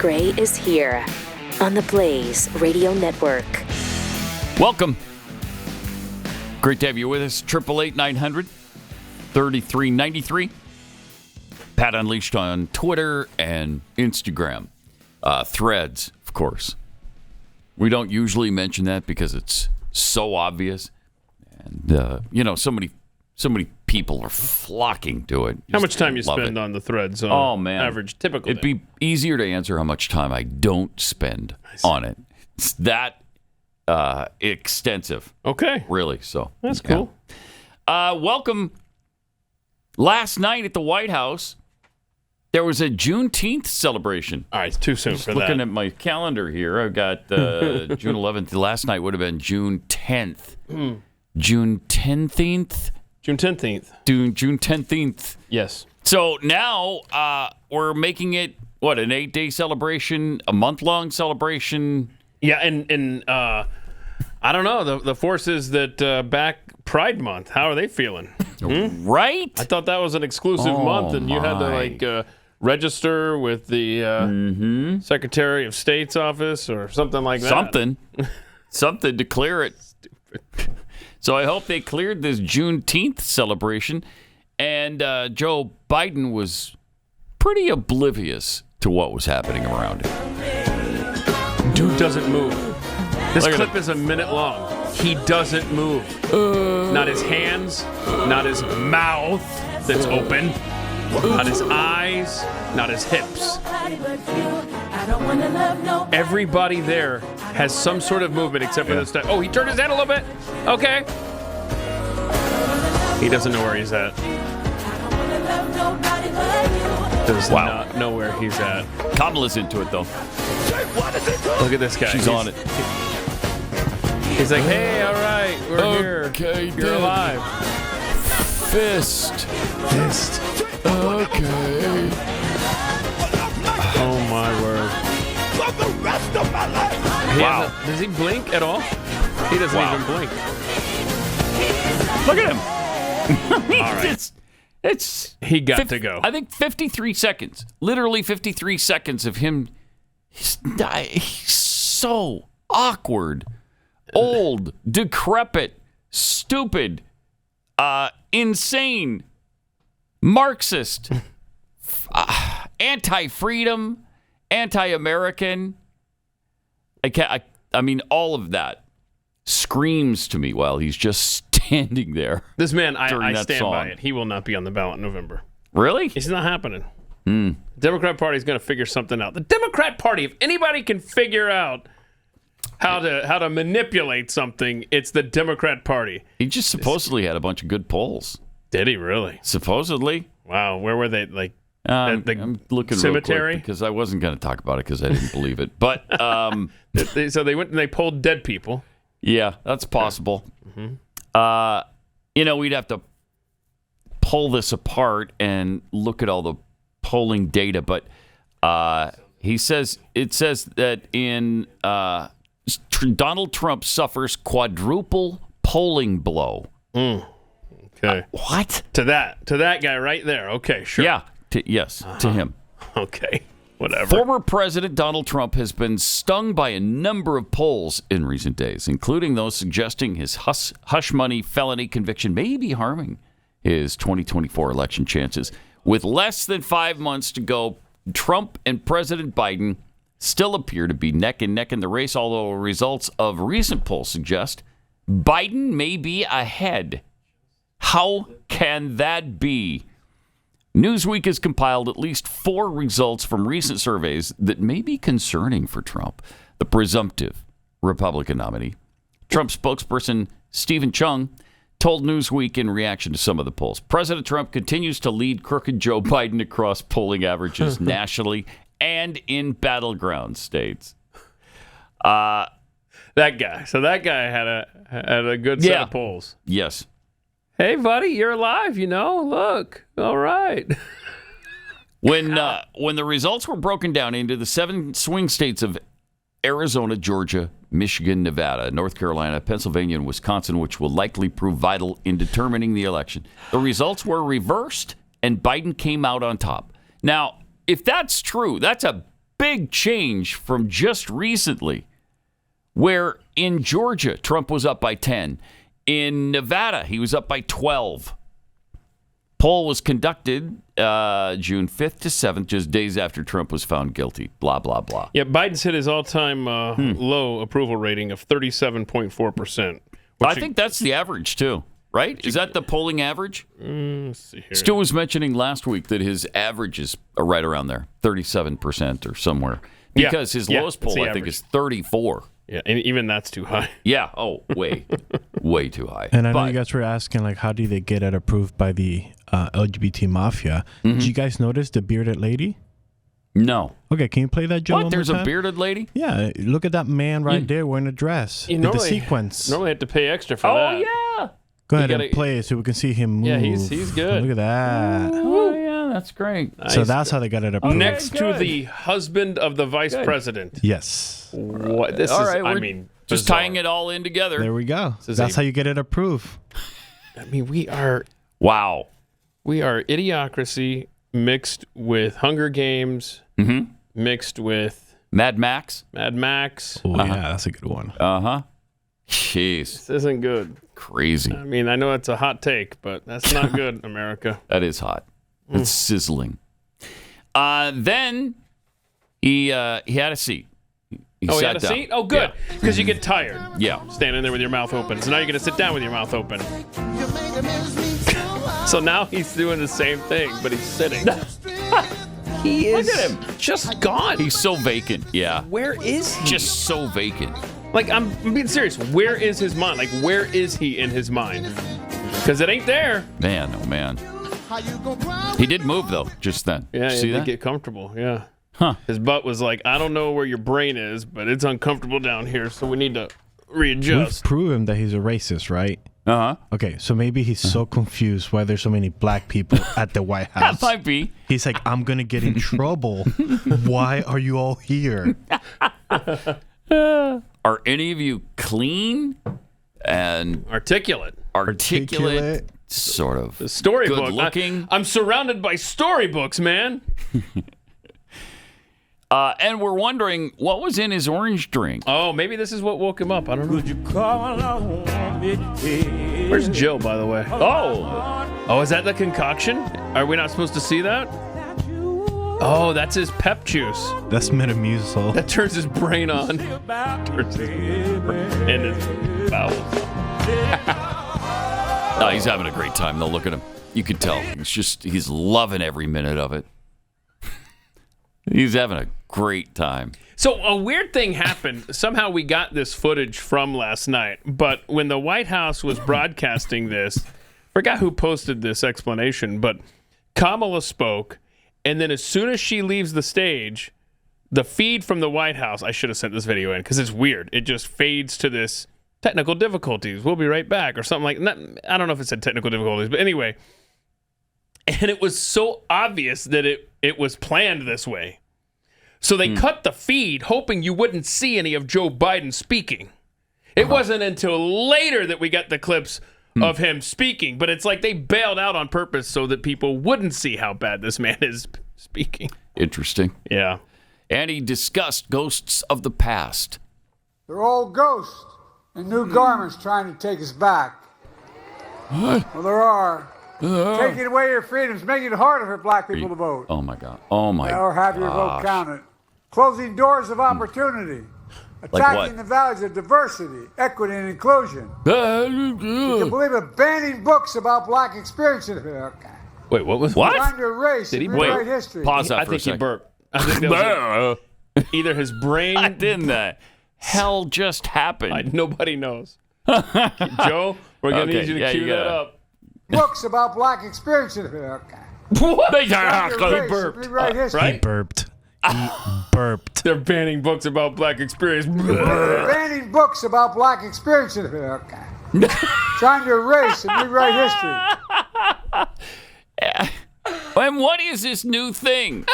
Gray is here on the Blaze Radio Network. Welcome. Great to have you with us. 888-900-3393. Pat Unleashed on Twitter and Instagram. Threads, of course. We don't usually mention that because it's so obvious. And, so many people are flocking to it. How much time you spend on the threads on average, typical It'd be easier to answer how much time I don't spend on it. It's that extensive. Okay. Really, so. That's cool. Welcome. Last night at the White House, there was a Juneteenth celebration. All right, it's too soon for that. Looking at my calendar here, I've got June 11th. Last night would have been June 10th. June 10th? June 10th. June 10th. Yes. So now we're making it, an 8-day celebration, a month-long celebration? Yeah, and I don't know, the forces that back Pride Month, how are they feeling? Right? I thought that was an exclusive month, and you had to, register with the Secretary of State's office or something like that. Something to clear it. Stupid. So I hope they cleared this Juneteenth celebration. And Joe Biden was pretty oblivious to what was happening around him. Dude doesn't move. This clip is a minute long. He doesn't move. Not his hands, not his mouth that's open, not his eyes, not his hips. Everybody there has some sort of movement except for this time. Oh, he turned his head a little bit. Okay. He doesn't know where he's at. Does not know where he's at. Kamala's into it, though. Look at this guy. She's on it. He's like, hey, all right, we're here. Okay, you're alive. Fist. Okay. Oh, my word. Wow. Does he blink at all? He doesn't even blink. Look at him. All right. He got to go. I think 53 seconds. Literally 53 seconds of him. He's so awkward. Old, decrepit, stupid, insane, Marxist, anti-freedom, anti-American. I mean, all of that screams to me while he's just standing there. This man, I stand song. by it. He will not be on the ballot in November. Really? It's not happening. The Democrat Party is going to figure something out. The Democrat Party, if anybody can figure out how to manipulate something, it's the Democrat Party. He just supposedly had a bunch of good polls. Did he really? Supposedly. Wow. Where were they? Like at the I'm looking cemetery? Real quick because I wasn't going to talk about it because I didn't believe it. But so they went and they polled dead people. Yeah, that's possible. We'd have to pull this apart and look at all the polling data. But it says that in Donald Trump suffers quadruple polling blow. Okay. What? To that guy right there. Okay, sure. Yeah. To him. Okay. Whatever. Former President Donald Trump has been stung by a number of polls in recent days, including those suggesting his hush money felony conviction may be harming his 2024 election chances. With less than 5 months to go, Trump and President Biden still appear to be neck and neck in the race, although results of recent polls suggest Biden may be ahead. How can that be? Newsweek has compiled at least 4 results from recent surveys that may be concerning for Trump, the presumptive Republican nominee. Trump spokesperson Stephen Chung told Newsweek in reaction to some of the polls, President Trump continues to lead crooked Joe Biden across polling averages nationally and in battleground states. That guy. So that guy had a good set of polls. Yes. Hey, buddy, you're alive, Look. All right. When the results were broken down into the 7 swing states of Arizona, Georgia, Michigan, Nevada, North Carolina, Pennsylvania, and Wisconsin, which will likely prove vital in determining the election, the results were reversed, and Biden came out on top. Now, if that's true, that's a big change from just recently, where in Georgia, Trump was up by 10. In Nevada, he was up by 12. Poll was conducted June 5th to 7th, just days after Trump was found guilty. Blah, blah, blah. Yeah, Biden's hit his all-time low approval rating of 37.4%. I think that's the average, too, right? Is that the polling average? Let's see here. Stu was mentioning last week that his average is right around there, 37% or somewhere. Because his lowest poll, I think, is 34. Yeah, and even that's too high. Yeah. Oh, way too high. And I know you guys were asking, like, how do they get it approved by the LGBT mafia? Did you guys notice the bearded lady? No. Okay, can you play that, Joe? What? There's a bearded lady? Yeah, look at that man right there wearing a dress. With the sequence. Normally have to pay extra for that. Oh, yeah. Go ahead and play it so we can see him move. Yeah, he's good. Look at that. Oh, yeah, that's great. Nice. So that's how they got it approved. Next to the husband of the vice president. Yes. What? This all is, right, I mean, just bizarre. tying it all in together. There we go. That's how you get it approved. I mean, we are idiocracy mixed with Hunger Games, mixed with Mad Max. Oh, yeah, that's a good one. Uh-huh. Jeez. This isn't good. Crazy. I mean, I know it's a hot take, but that's not good, America. That is hot. It's sizzling. Then he had a seat. He had sat a down. seat? Oh, good. Because you get tired. Yeah. Standing there with your mouth open. So now you're going to sit down with your mouth open. So now he's doing the same thing, but he's sitting. He is. Look at him. Just gone. He's so vacant. Yeah. Where is he? Just so vacant. Like, I'm being serious. Where is his mind? Like, where is he in his mind? Because it ain't there. Man, oh, man. He did move, though, just then. Yeah, see he that? did get comfortable. Yeah. Huh. His butt was like, I don't know where your brain is, but it's uncomfortable down here, so we need to readjust. We've proven that he's a racist, right? Uh-huh. Okay, so maybe he's so confused why there's so many black people at the White House. That might be. He's like, I'm going to get in trouble. Why are you all here? Are any of you clean and Articulate. Sort of. The storybook. Good looking. I'm surrounded by storybooks, man. And we're wondering what was in his orange drink. Oh, maybe this is what woke him up. I don't know. Where's Jill, by the way? Oh, is that the concoction? Are we not supposed to see that? Oh, that's his pep juice. That's Metamucil. That turns his brain on. Turns his brain and his bowels. No, he's having a great time, though. Look at him. You can tell. He's loving every minute of it. He's having a great time. So a weird thing happened. Somehow we got this footage from last night, but when the White House was broadcasting this, forgot who posted this explanation, but Kamala spoke, and then as soon as she leaves the stage, the feed from the White House, I should have sent this video in because it's weird. It just fades to this technical difficulties. We'll be right back or something like that. I don't know if it said technical difficulties, but anyway. And it was so obvious that it was planned this way. So they cut the feed hoping you wouldn't see any of Joe Biden speaking. It wasn't until later that we got the clips of him speaking, but it's like they bailed out on purpose so that people wouldn't see how bad this man is speaking. Interesting. Yeah. And he discussed ghosts of the past. They're old ghosts in new garments trying to take us back. Well, there are. Taking away your freedoms, making it harder for black people to vote. Oh, my God. Oh, my God. Or have your vote counted. Closing doors of opportunity. Attacking the values of diversity, equity, and inclusion. You can believe it, banning books about black experiences. Okay. Wait, what was what? Trying to erase and rewrite history. Pause that I for a think he second. burped. I think that was either his brain. Didn't that hell just happened? Nobody knows. Joe, we're going to need you to cue that up. Books about black experiences. Okay. What? He burped. He burped. He burped. They're banning books about black experience. Banning books about black experiences. Okay. Trying to erase and rewrite history. And what is this new thing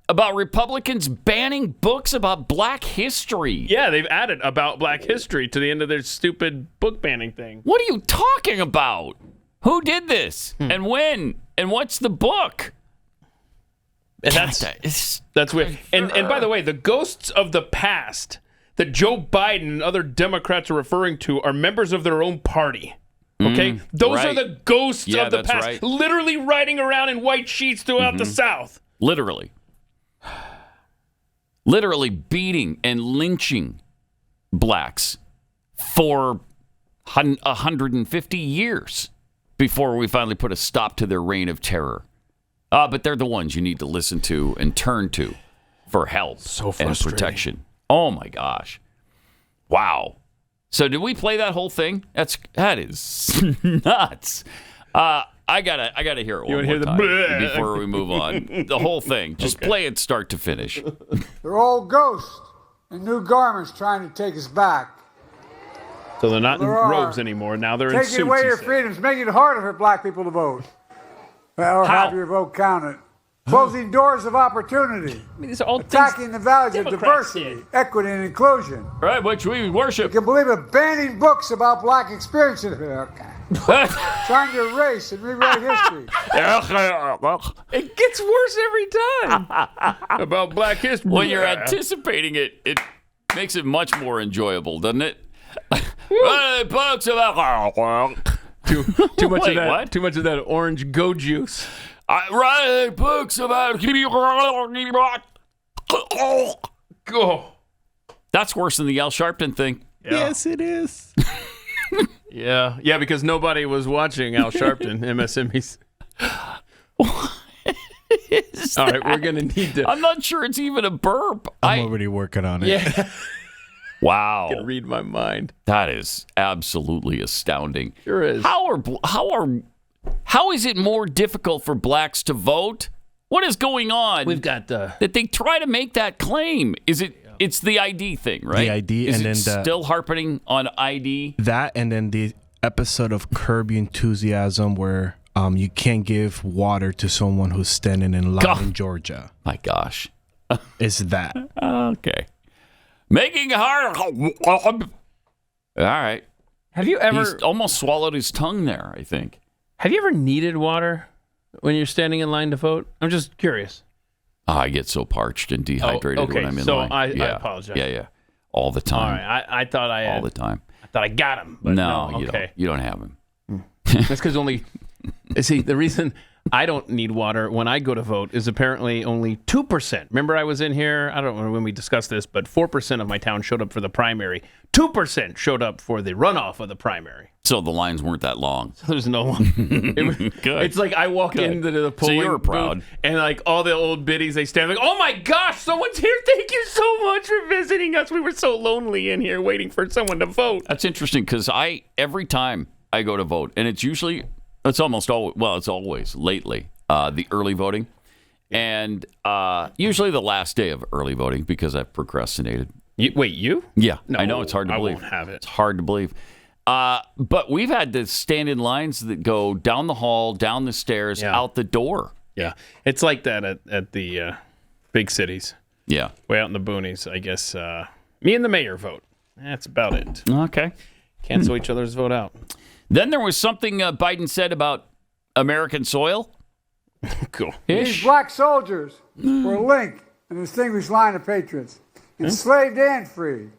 about Republicans banning books about black history? Yeah, they've added about black history to the end of their stupid book banning thing. What are you talking about? Who did this? And when? And what's the book? And that's weird. And by the way, the ghosts of the past that Joe Biden and other Democrats are referring to are members of their own party. Okay? Those are the ghosts of the past. Right. Literally riding around in white sheets throughout the South. Literally. Literally beating and lynching blacks for 150 years before we finally put a stop to their reign of terror. But they're the ones you need to listen to and turn to for help and protection. Oh, my gosh. Wow. So did we play that whole thing? That is nuts. I gotta hear it one more time before we move on. The whole thing. Just play it start to finish. They're old ghosts in new garments trying to take us back. So they're not in robes anymore. Now they're in suits. Taking away your freedoms, making it harder for black people to vote. Or have your vote counted. Closing doors of opportunity. These are all attacking the values of diversity, equity, and inclusion. Right, which we worship. You can believe it, banning books about black experiences. Trying to erase and rewrite history. It gets worse every time. About black history. When you're anticipating it, it makes it much more enjoyable, doesn't it? Books about too much of that. What? Too much of that orange go juice. I write books about. Go. That's worse than the Al Sharpton thing. Yeah. Yes, it is. Yeah, because nobody was watching Al Sharpton, MSNBC. All right, we're going to need to... I'm not sure it's even a burp. I'm already working on it. Yeah. Wow. I can read my mind. That is absolutely astounding. Sure is. How is it more difficult for blacks to vote? What is going on? We've got... that they try to make that claim. Is it... It's the ID thing, right? The ID, is and it then still harping on ID. That, and then the episode of Curb Your Enthusiasm where you can't give water to someone who's standing in line in Georgia. My gosh, it's that. Okay, making it hard. All right. Have you ever? He's almost swallowed his tongue there, I think. Have you ever needed water when you're standing in line to vote? I'm just curious. I get so parched and dehydrated when I'm in line. I apologize. Yeah. All the time. All right. I thought I had. All the time. I thought I got him. But no, you don't have him. That's because only... See, the reason I don't need water when I go to vote is apparently only 2%. Remember I was in here, I don't know when we discussed this, but 4% of my town showed up for the primary. 2% showed up for the runoff of the primary. So the lines weren't that long. There's no one. Good. It's like I walk into the polling you were proud. booth and like all the old biddies, they stand like, oh my gosh, someone's here. Thank you so much for visiting us. We were so lonely in here waiting for someone to vote. That's interesting because every time I go to vote, and it's always lately, the early voting. And usually the last day of early voting because I've procrastinated. Wait, you? Yeah, no, I know it's hard to believe. I won't have it. It's hard to believe. But we've had to stand in lines that go down the hall, down the stairs, out the door. Yeah, it's like that at the big cities. Yeah. Way out in the boonies, I guess. Me and the mayor vote. That's about it. Okay. Cancel each other's vote out. Then there was something Biden said about American soil. Cool. These black soldiers were a link in a distinguished line of patriots, enslaved and freed,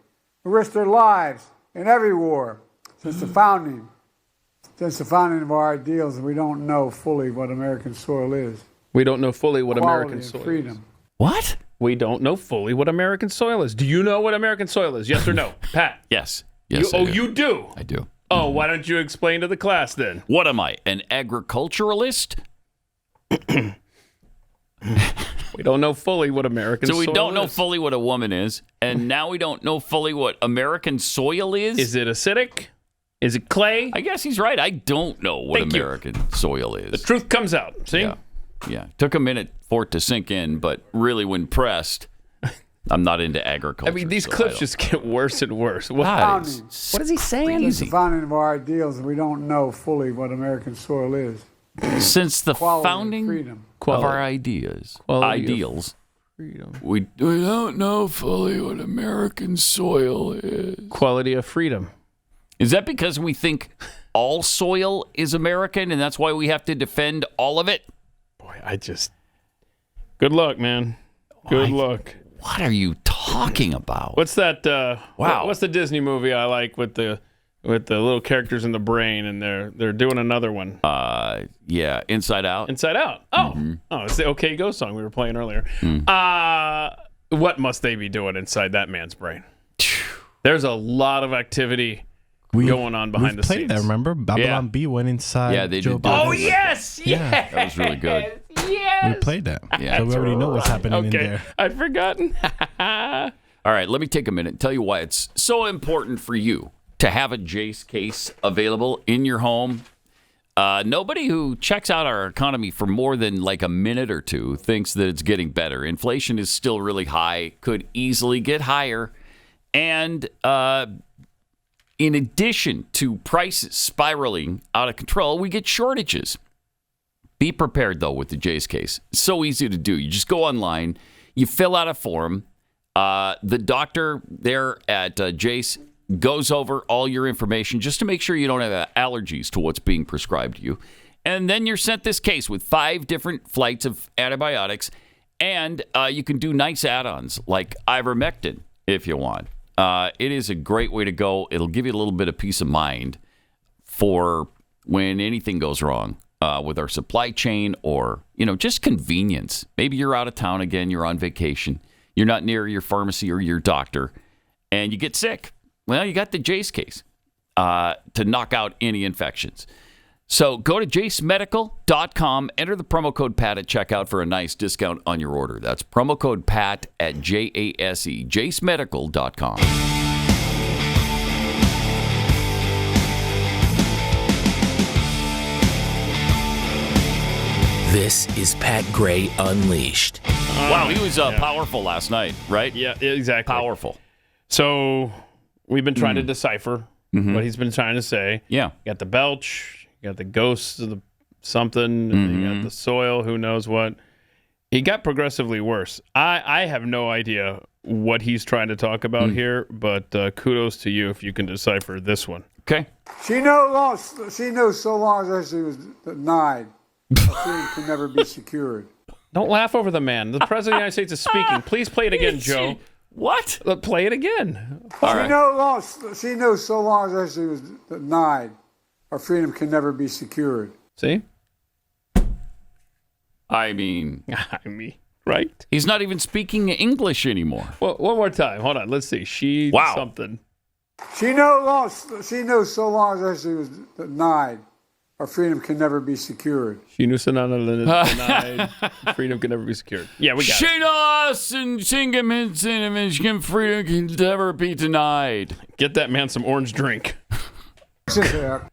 who risked their lives in every war since the founding of our ideals, and we don't know fully what American soil is. We don't know fully what Equality American and soil freedom. is. What? We don't know fully what American soil is. Do you know what American soil is? Yes or no? Pat? Yes. Yes. You do? I do. Oh, why don't you explain to the class then? What am I, an agriculturalist? We don't know fully what American soil is. So we don't know fully what a woman is, and now we don't know fully what American soil is? Is it acidic? Is it clay? I guess he's right. I don't know what American soil is. The truth comes out. See? Yeah. Took a minute for it to sink in, but really when pressed, I'm not into agriculture. I mean, these clips just get worse and worse. What is he saying? Since the founding of our ideals, and we don't know fully what American soil is. Since the Equality founding and freedom. of our ideals, freedom. We don't know fully what American soil is. Quality of freedom. Is that because we think all soil is American, and that's why we have to defend all of it? Boy, Good luck, man. Good luck. What are you talking about? What's that? Wow. What's the Disney movie I like with the little characters in the brain, and they're doing another one? Yeah, Inside Out. Inside Out. Oh, it's the OK Go song we were playing earlier. What must they be doing inside that man's brain? There's a lot of activity going on behind the scenes. We played that, remember? Babylon B went inside. Yeah, they did. Oh, yes! Yeah. That was really good. Yes! We played that. Yeah, so we already know what's happening in there. I'd forgotten. All right, let me take a minute and tell you why it's so important for you to have a Jace case available in your home. Nobody who checks out our economy for more than like a minute or two thinks that it's getting better. Inflation is still really high, could easily get higher. And in addition to prices spiraling out of control, we get shortages. Be prepared, though, with the Jace case. It's so easy to do. You just go online, you fill out a form. The doctor there at Jace goes over all your information just to make sure you don't have allergies to what's being prescribed to you. And then you're sent this case with 5 different flights of antibiotics. And you can do nice add-ons like ivermectin if you want. It is a great way to go. It'll give you a little bit of peace of mind for when anything goes wrong with our supply chain, or, just convenience. Maybe you're out of town again, you're on vacation, you're not near your pharmacy or your doctor, and you get sick. Well, you got the Jace case to knock out any infections. So go to jacemedical.com, enter the promo code PAT at checkout for a nice discount on your order. That's promo code PAT at JASE, jacemedical.com. This is Pat Gray Unleashed. Wow, he was powerful last night, right? Yeah, exactly. Powerful. So we've been trying to decipher what he's been trying to say. Yeah. You got the belch, you got the ghosts of the something, and you got the soil, who knows what. He got progressively worse. I have no idea what he's trying to talk about here, but kudos to you if you can decipher this one. Okay. She knows so long as she was denied, her freedom can never be secured. Don't laugh over the man. The President of the United States is speaking. Please play it again, Joe. What? Play it again. She knows so long as she was denied, her freedom can never be secured. See? I mean, right? He's not even speaking English anymore. Well, one more time. Hold on. Let's see. Something. She knows so long as she was denied, her freedom can never be secured. She knew denied. Freedom can never be secured. Yeah, we got it. She knows and freedom can never be denied. Get that man some orange drink. I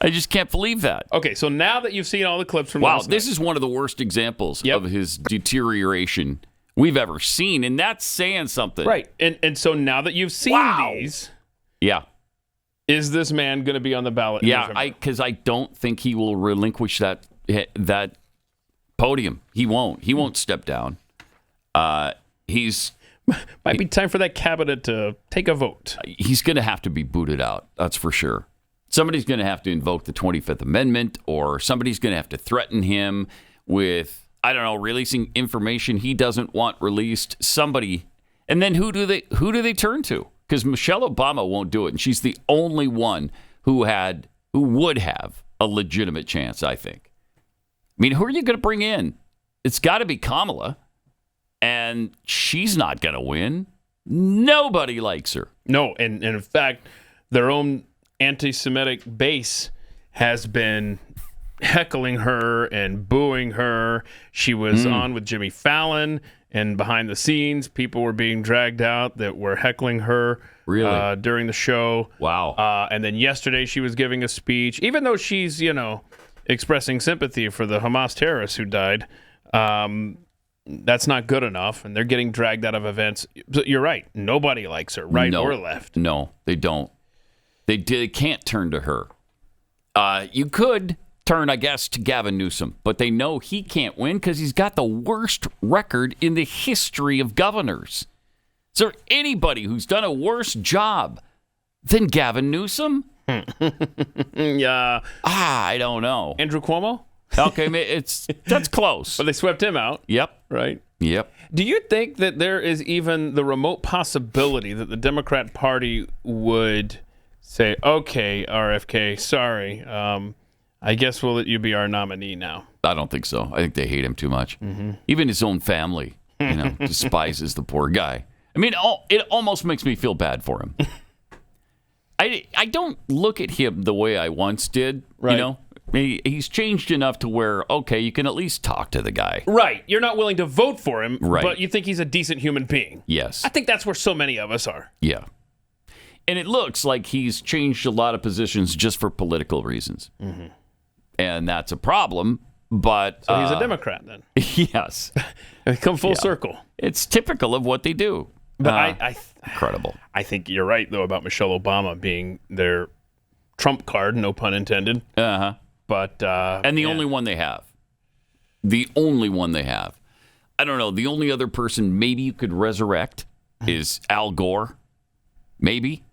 just can't believe that. Okay, so now that you've seen all the clips from last night, this is one of the worst examples of his deterioration we've ever seen, and that's saying something. Right, and so now that you've seen these, is this man going to be on the ballot? Yeah, because I don't think he will relinquish that podium. He won't. He won't step down. He's might be time for that cabinet to take a vote. He's going to have to be booted out. That's for sure. Somebody's going to have to invoke the 25th Amendment, or somebody's going to have to threaten him with, I don't know, releasing information he doesn't want released. Somebody, and then who do they turn to? Because Michelle Obama won't do it, and she's the only one who would have a legitimate chance, I think. I mean, who are you going to bring in? It's got to be Kamala, and she's not going to win. Nobody likes her. No, and in fact, their own anti-Semitic base has been heckling her and booing her. She was on with Jimmy Fallon, and behind the scenes, people were being dragged out that were heckling her during the show. Wow. And then yesterday she was giving a speech, even though she's, expressing sympathy for the Hamas terrorists who died. That's not good enough, and they're getting dragged out of events. You're right. Nobody likes her, right or left. No, they don't. They can't turn to her. You could turn, I guess, to Gavin Newsom, but they know he can't win because he's got the worst record in the history of governors. Is there anybody who's done a worse job than Gavin Newsom? Yeah. I don't know. Andrew Cuomo? Okay, that's close. But they swept him out. Yep. Right? Yep. Do you think that there is even the remote possibility that the Democrat Party would say, okay, RFK, sorry, I guess we'll let you be our nominee now? I don't think so. I think they hate him too much. Even his own family, despises the poor guy. I mean, it almost makes me feel bad for him. I don't look at him the way I once did, Right. He's changed enough to where, okay, you can at least talk to the guy. Right. You're not willing to vote for him, Right. but you think he's a decent human being. Yes. I think that's where so many of us are. Yeah. And it looks like he's changed a lot of positions just for political reasons. And that's a problem, but... So he's a Democrat then. Yes. Come full circle. It's typical of what they do. But Incredible. I think you're right, though, about Michelle Obama being their trump card, no pun intended. Uh-huh. But and the only one they have. The only one they have. I don't know. The only other person maybe you could resurrect is Al Gore. Maybe.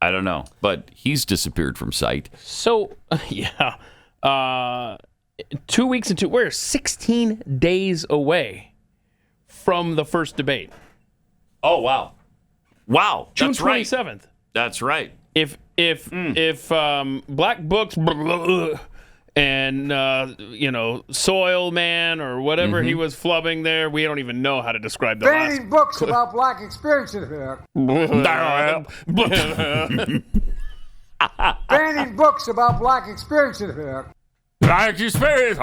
I don't know. But he's disappeared from sight. So, 2 weeks into, we're 16 days away from the first debate. Oh, wow. Wow. June That's right. 27th. That's right. If Black Books and Soil Man or whatever he was flubbing there, we don't even know how to describe the Banning books about black experiences here. Banning books about black experiences here. Black experience.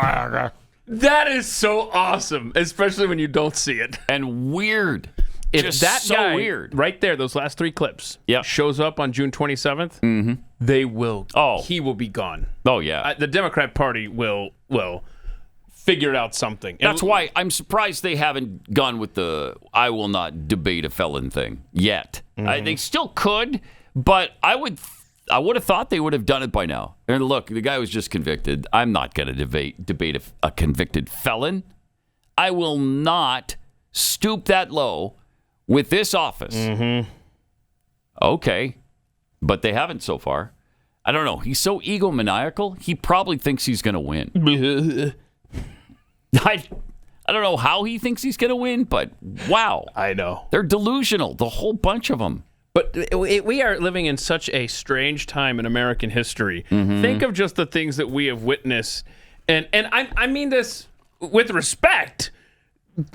That is so awesome, especially when you don't see it. And weird. If Just that so guy weird. right there, those last 3 clips, Yep. shows up on June 27th, they will. Oh. He will be gone. Oh, yeah. The Democrat Party will figure out something. That's why I'm surprised they haven't gone with the I will not debate a felon thing yet. They still could, but I would have thought they would have done it by now. And look, the guy was just convicted. I'm not going to debate a convicted felon. I will not stoop that low with this office. Okay, but they haven't so far. I don't know. He's so egomaniacal, he probably thinks he's going to win. I don't know how he thinks he's going to win, but wow. I know. They're delusional, the whole bunch of them. But we are living in such a strange time in American history. Think of just the things that we have witnessed. And I mean this with respect.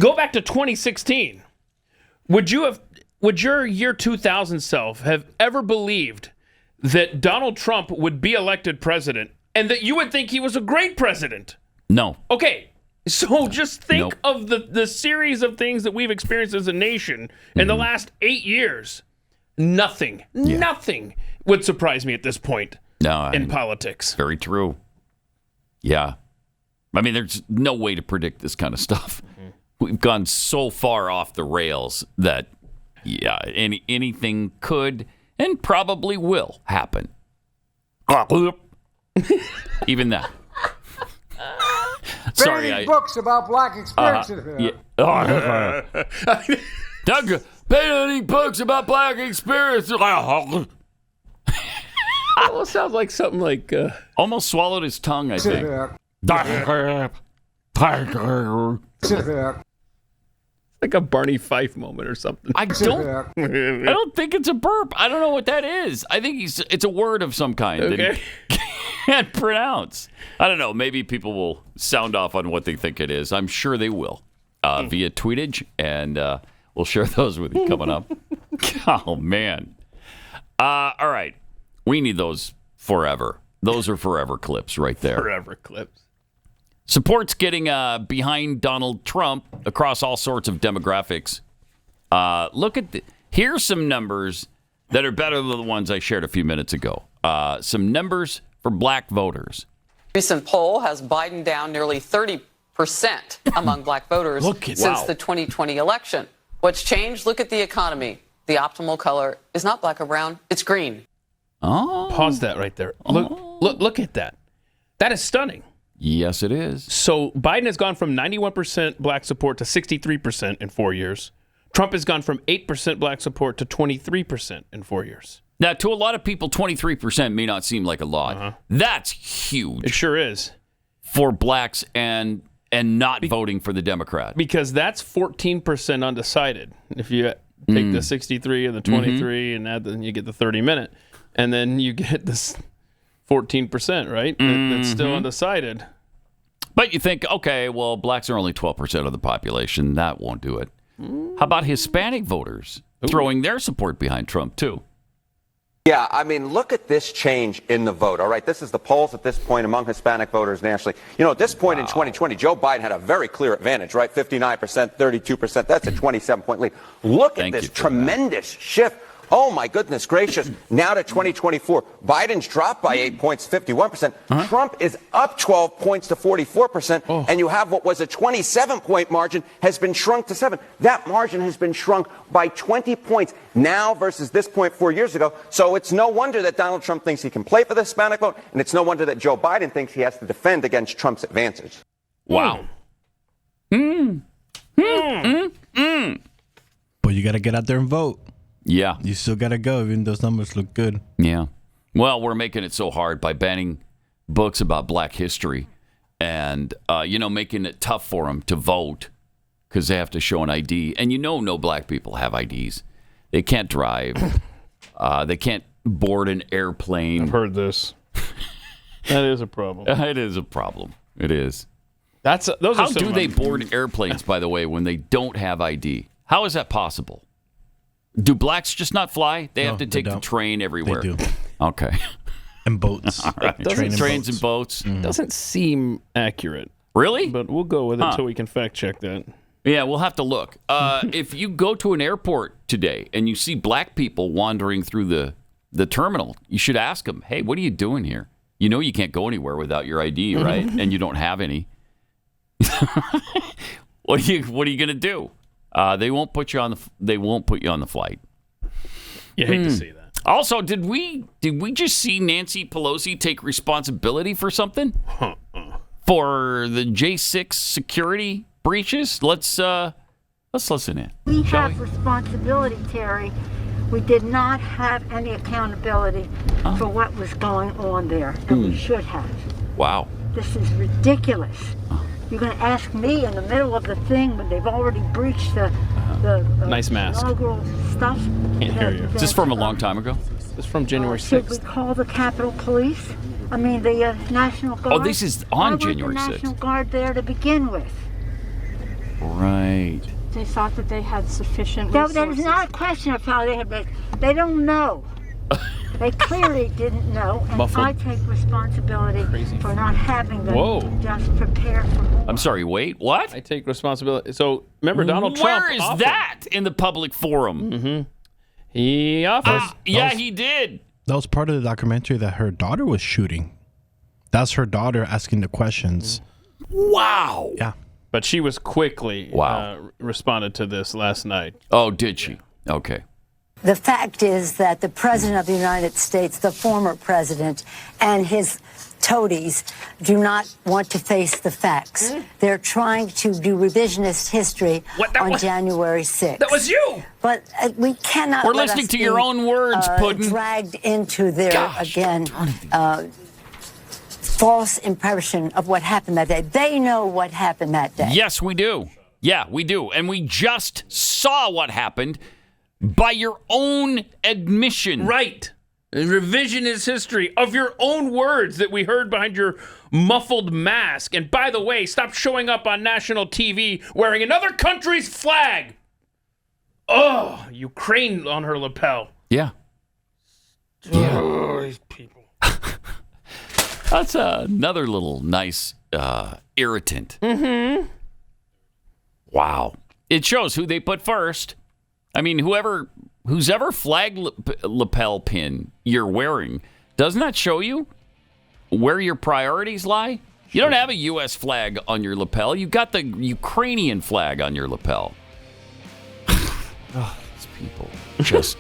Go back to 2016. Would your year 2000 self have ever believed that Donald Trump would be elected president and that you would think he was a great president? No. Okay, so just think of the series of things that we've experienced as a nation in the last 8 years. Nothing would surprise me at this point in politics. Very true. Yeah. I mean, there's no way to predict this kind of stuff. We've gone so far off the rails that, anything could and probably will happen. Even that. Sorry, Banning books about black experiences here. Doug, banning books about black experience. Well, it sounds like something like... Almost swallowed his tongue, I think. like a Barney Fife moment or something. I don't think it's a burp. I don't know what that is. I think it's a word of some kind that he can't pronounce. I don't know. Maybe people will sound off on what they think it is. I'm sure they will via tweetage, and we'll share those with you coming up. Oh, man. All right. We need those forever. Those are forever clips right there. Forever clips. Support's getting behind Donald Trump across all sorts of demographics. Here's some numbers that are better than the ones I shared a few minutes ago. Some numbers for black voters. Recent poll has Biden down nearly 30% among black voters since the 2020 election. What's changed? Look at the economy. The optimal color is not black or brown, it's green. Oh. Pause that right there. Look at that. That is stunning. Yes, it is. So Biden has gone from 91% black support to 63% in 4 years. Trump has gone from 8% black support to 23% in 4 years. Now, to a lot of people, 23% may not seem like a lot. That's huge. It sure is. for blacks and not voting for the Democrat. Because that's 14% undecided. If you take the 63 and the 23 and add, then you get the 30-minute. And then you get this 14%, right? That's still undecided. But you think, okay, well, blacks are only 12% of the population. That won't do it. How about Hispanic voters throwing their support behind Trump, too? Yeah, I mean, look at this change in the vote. All right, this is the polls at this point among Hispanic voters nationally. You know, at this point in 2020, Joe Biden had a very clear advantage, right? 59%, 32%. That's a 27-point lead. Look at this tremendous shift. Oh, my goodness gracious. Now to 2024. Biden's dropped by 8 points, 51%. Trump is up 12 points to 44%. And you have what was a 27-point margin has been shrunk to 7. That margin has been shrunk by 20 points now versus this point 4 years ago. So it's no wonder that Donald Trump thinks he can play for the Hispanic vote. And it's no wonder that Joe Biden thinks he has to defend against Trump's advantage. Wow. But you got to get out there and vote. Yeah. You still got to go, even those numbers look good. Yeah. Well, we're making it so hard by banning books about black history and, making it tough for them to vote because they have to show an ID. And no black people have IDs. They can't drive. They can't board an airplane. I've heard this. That is a problem. It is a problem. It is. How do they board airplanes, by the way, when they don't have ID? How is that possible? Do blacks just not fly? They have to take the train everywhere. They do. Okay. And boats. All right. Trains and boats. Doesn't seem accurate. Really? But we'll go with it until we can fact check that. Yeah, we'll have to look. If you go to an airport today and you see black people wandering through the terminal, you should ask them, hey, what are you doing here? You know you can't go anywhere without your ID, right? And you don't have any. What are you going to do? They won't put you on the flight. You hate to see that. Also, did we just see Nancy Pelosi take responsibility for something? For the J6 security breaches? Let's listen in. We have responsibility, Terry. We did not have any accountability for what was going on there, and we should have. Wow. This is ridiculous. You're going to ask me in the middle of the thing when they've already breached the nice mask. Inaugural stuff. Can't hear you. Is this from a long time ago? This is from January 6th. Should we call the Capitol Police? I mean, the National Guard? Oh, this is on January 6th. Why weren't the National Guard there to begin with? Right. They thought that they had sufficient No, resources. that is not a question of how they have. They don't know. They clearly didn't know, and I take responsibility for not having them just prepare for war. I'm sorry, wait, what? I take responsibility. So, remember Donald Trump Where is that in the public forum? He offered. He did. That was part of the documentary that her daughter was shooting. That's her daughter asking the questions. Wow. Yeah. But she was quickly responded to this last night. Oh, did she? Okay. The fact is that the President of the United States, the former president, and his toadies do not want to face the facts. They're trying to do revisionist history on January 6th. That was you! But we cannot We're let listening us to be, your own words, Puddin'. dragged into their, false impression of what happened that day. They know what happened that day. Yes, we do. Yeah, we do. And we just saw what happened by your own admission. Right. Revisionist history of your own words that we heard behind your muffled mask. And by the way, stop showing up on national TV wearing another country's flag. Oh, Ukraine on her lapel. Yeah. Oh, these people. That's another little nice irritant. Mm-hmm. Wow. It shows who they put first. I mean, whose ever flag lapel pin you're wearing, doesn't that show you where your priorities lie? You don't have a U.S. flag on your lapel. You've got the Ukrainian flag on your lapel. Oh, these people, just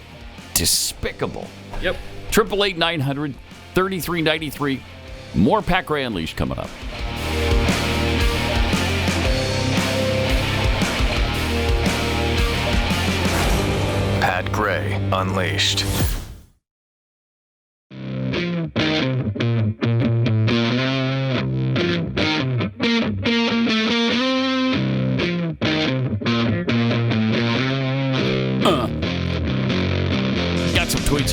despicable. Yep. 888-900-3393. More Pat Gray Unleashed coming up. Pat Gray Unleashed.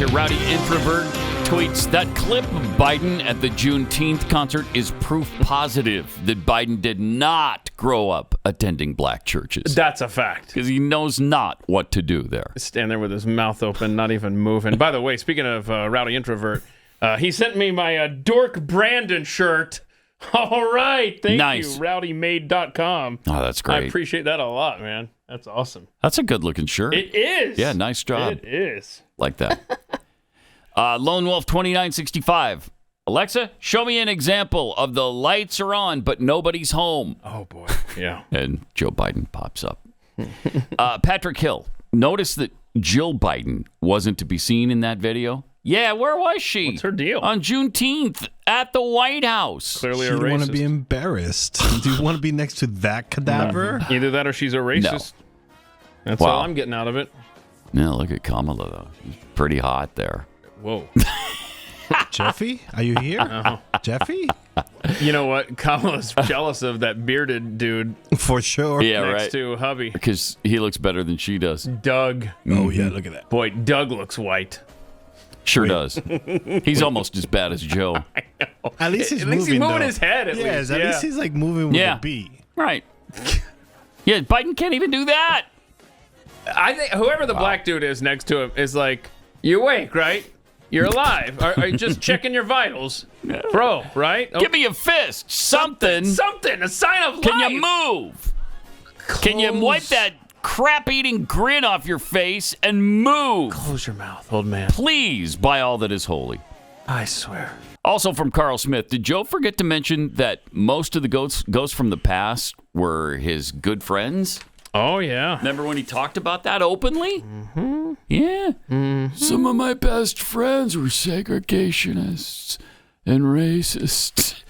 here. Rowdy Introvert tweets, that clip of Biden at the Juneteenth concert is proof positive that Biden did not grow up attending black churches. That's a fact. Because he knows not what to do there. Stand there with his mouth open, not even moving. By the way, speaking of Rowdy Introvert, he sent me my Dork Brandon shirt. All right. Thank you, rowdymade.com. Oh, that's great. I appreciate that a lot, man. That's awesome. That's a good-looking shirt. It is. Yeah, nice job. It is. Like that. Lone Wolf 2965. Alexa, show me an example of the lights are on, but nobody's home. Oh, boy. Yeah. And Joe Biden pops up. Patrick Hill, notice that Jill Biden wasn't to be seen in that video. Yeah, where was she? What's her deal? On Juneteenth at the White House. Clearly She a racist. don't want to be embarrassed. Do you want to be next to that cadaver? No. Either that or she's a racist. No. That's all I'm getting out of it. Yeah, look at Kamala, though. She's pretty hot there. Whoa. Jeffy, are you here? Uh-huh. Jeffy? You know what? Kamala's jealous of that bearded dude. For sure. Yeah, next right. to hubby. Because he looks better than she does. Doug. Oh, yeah, look at that. Boy, Doug looks white. Sure does. He's almost as bad as Joe. I know. At least he's moving though. his head, at least. At least he's like moving with a beat. Right. Yeah, Biden can't even do that. I think whoever the black dude is next to him is like, you awake, right? You're alive. Are you just checking your vitals? Bro, right? Give me a fist. Something. Something. A sign of life. Can you move? Can you wipe that crap-eating grin off your face and move? Close your mouth, old man. Please, by all that is holy. I swear. Also from Carl Smith, did Joe forget to mention that most of the ghosts from the past were his good friends? Oh, yeah. Remember when he talked about that openly? Mm-hmm. Yeah. Mm-hmm. Some of my best friends were segregationists and racists.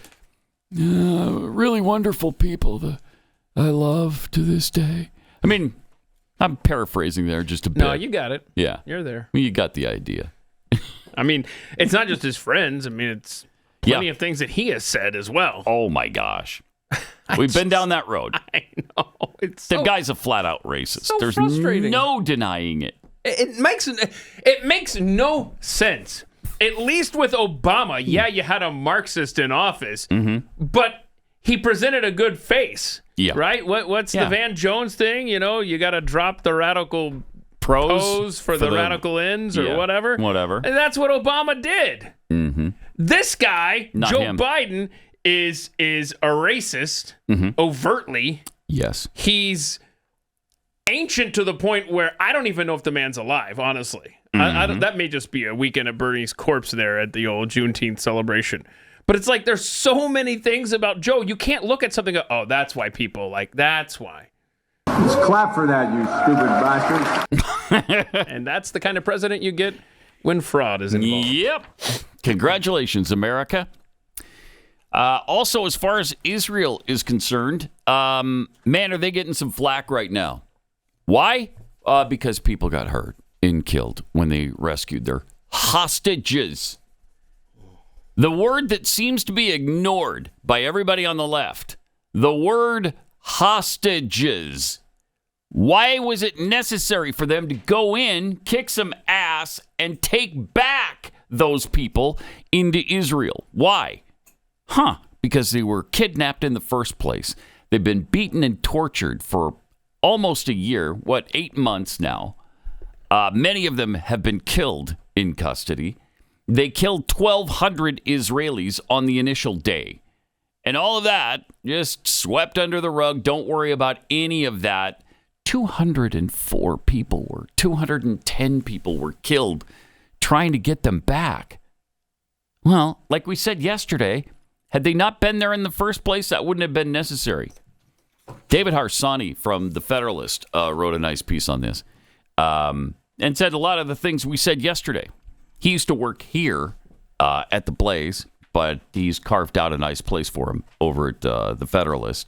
Really wonderful people that I love to this day. I mean, I'm paraphrasing there just a bit. No, you got it. Yeah. You're there. You got the idea. I mean, it's not just his friends. I mean, it's plenty of things that he has said as well. Oh, my gosh. We've been down that road. I know. The guy's a flat-out racist. So There's frustrating. no denying it. It makes no sense. At least with Obama, yeah, you had a Marxist in office, but he presented a good face. Yeah. Right? What's the Van Jones thing? You know, you got to drop the radical pose for the radical ends or whatever. Whatever. And that's what Obama did. Mm-hmm. This guy, Not Joe him. Biden, is a racist overtly. Yes. He's ancient to the point where I don't even know if the man's alive, honestly. I don't, that may just be a weekend at Bernie's corpse there at the old Juneteenth celebration. But it's like there's so many things about Joe. You can't look at something and go, oh, that's why people that's why. Let's clap for that, you stupid bastard. And that's the kind of president you get when fraud is involved. Yep. Congratulations, America. Also, as far as Israel is concerned, man, are they getting some flack right now? Why? Because people got hurt and killed when they rescued their hostages. The word that seems to be ignored by everybody on the left, the word hostages. Why was it necessary for them to go in, kick some ass, and take back those people into Israel? Why? Because they were kidnapped in the first place. They've been beaten and tortured for almost a year, 8 months now. Many of them have been killed in custody. They killed 1,200 Israelis on the initial day. And all of that just swept under the rug. Don't worry about any of that. 210 people were killed trying to get them back. Well, like we said yesterday, had they not been there in the first place, that wouldn't have been necessary. David Harsanyi from The Federalist wrote a nice piece on this and said a lot of the things we said yesterday. He used to work here at the Blaze, but he's carved out a nice place for him over at The Federalist.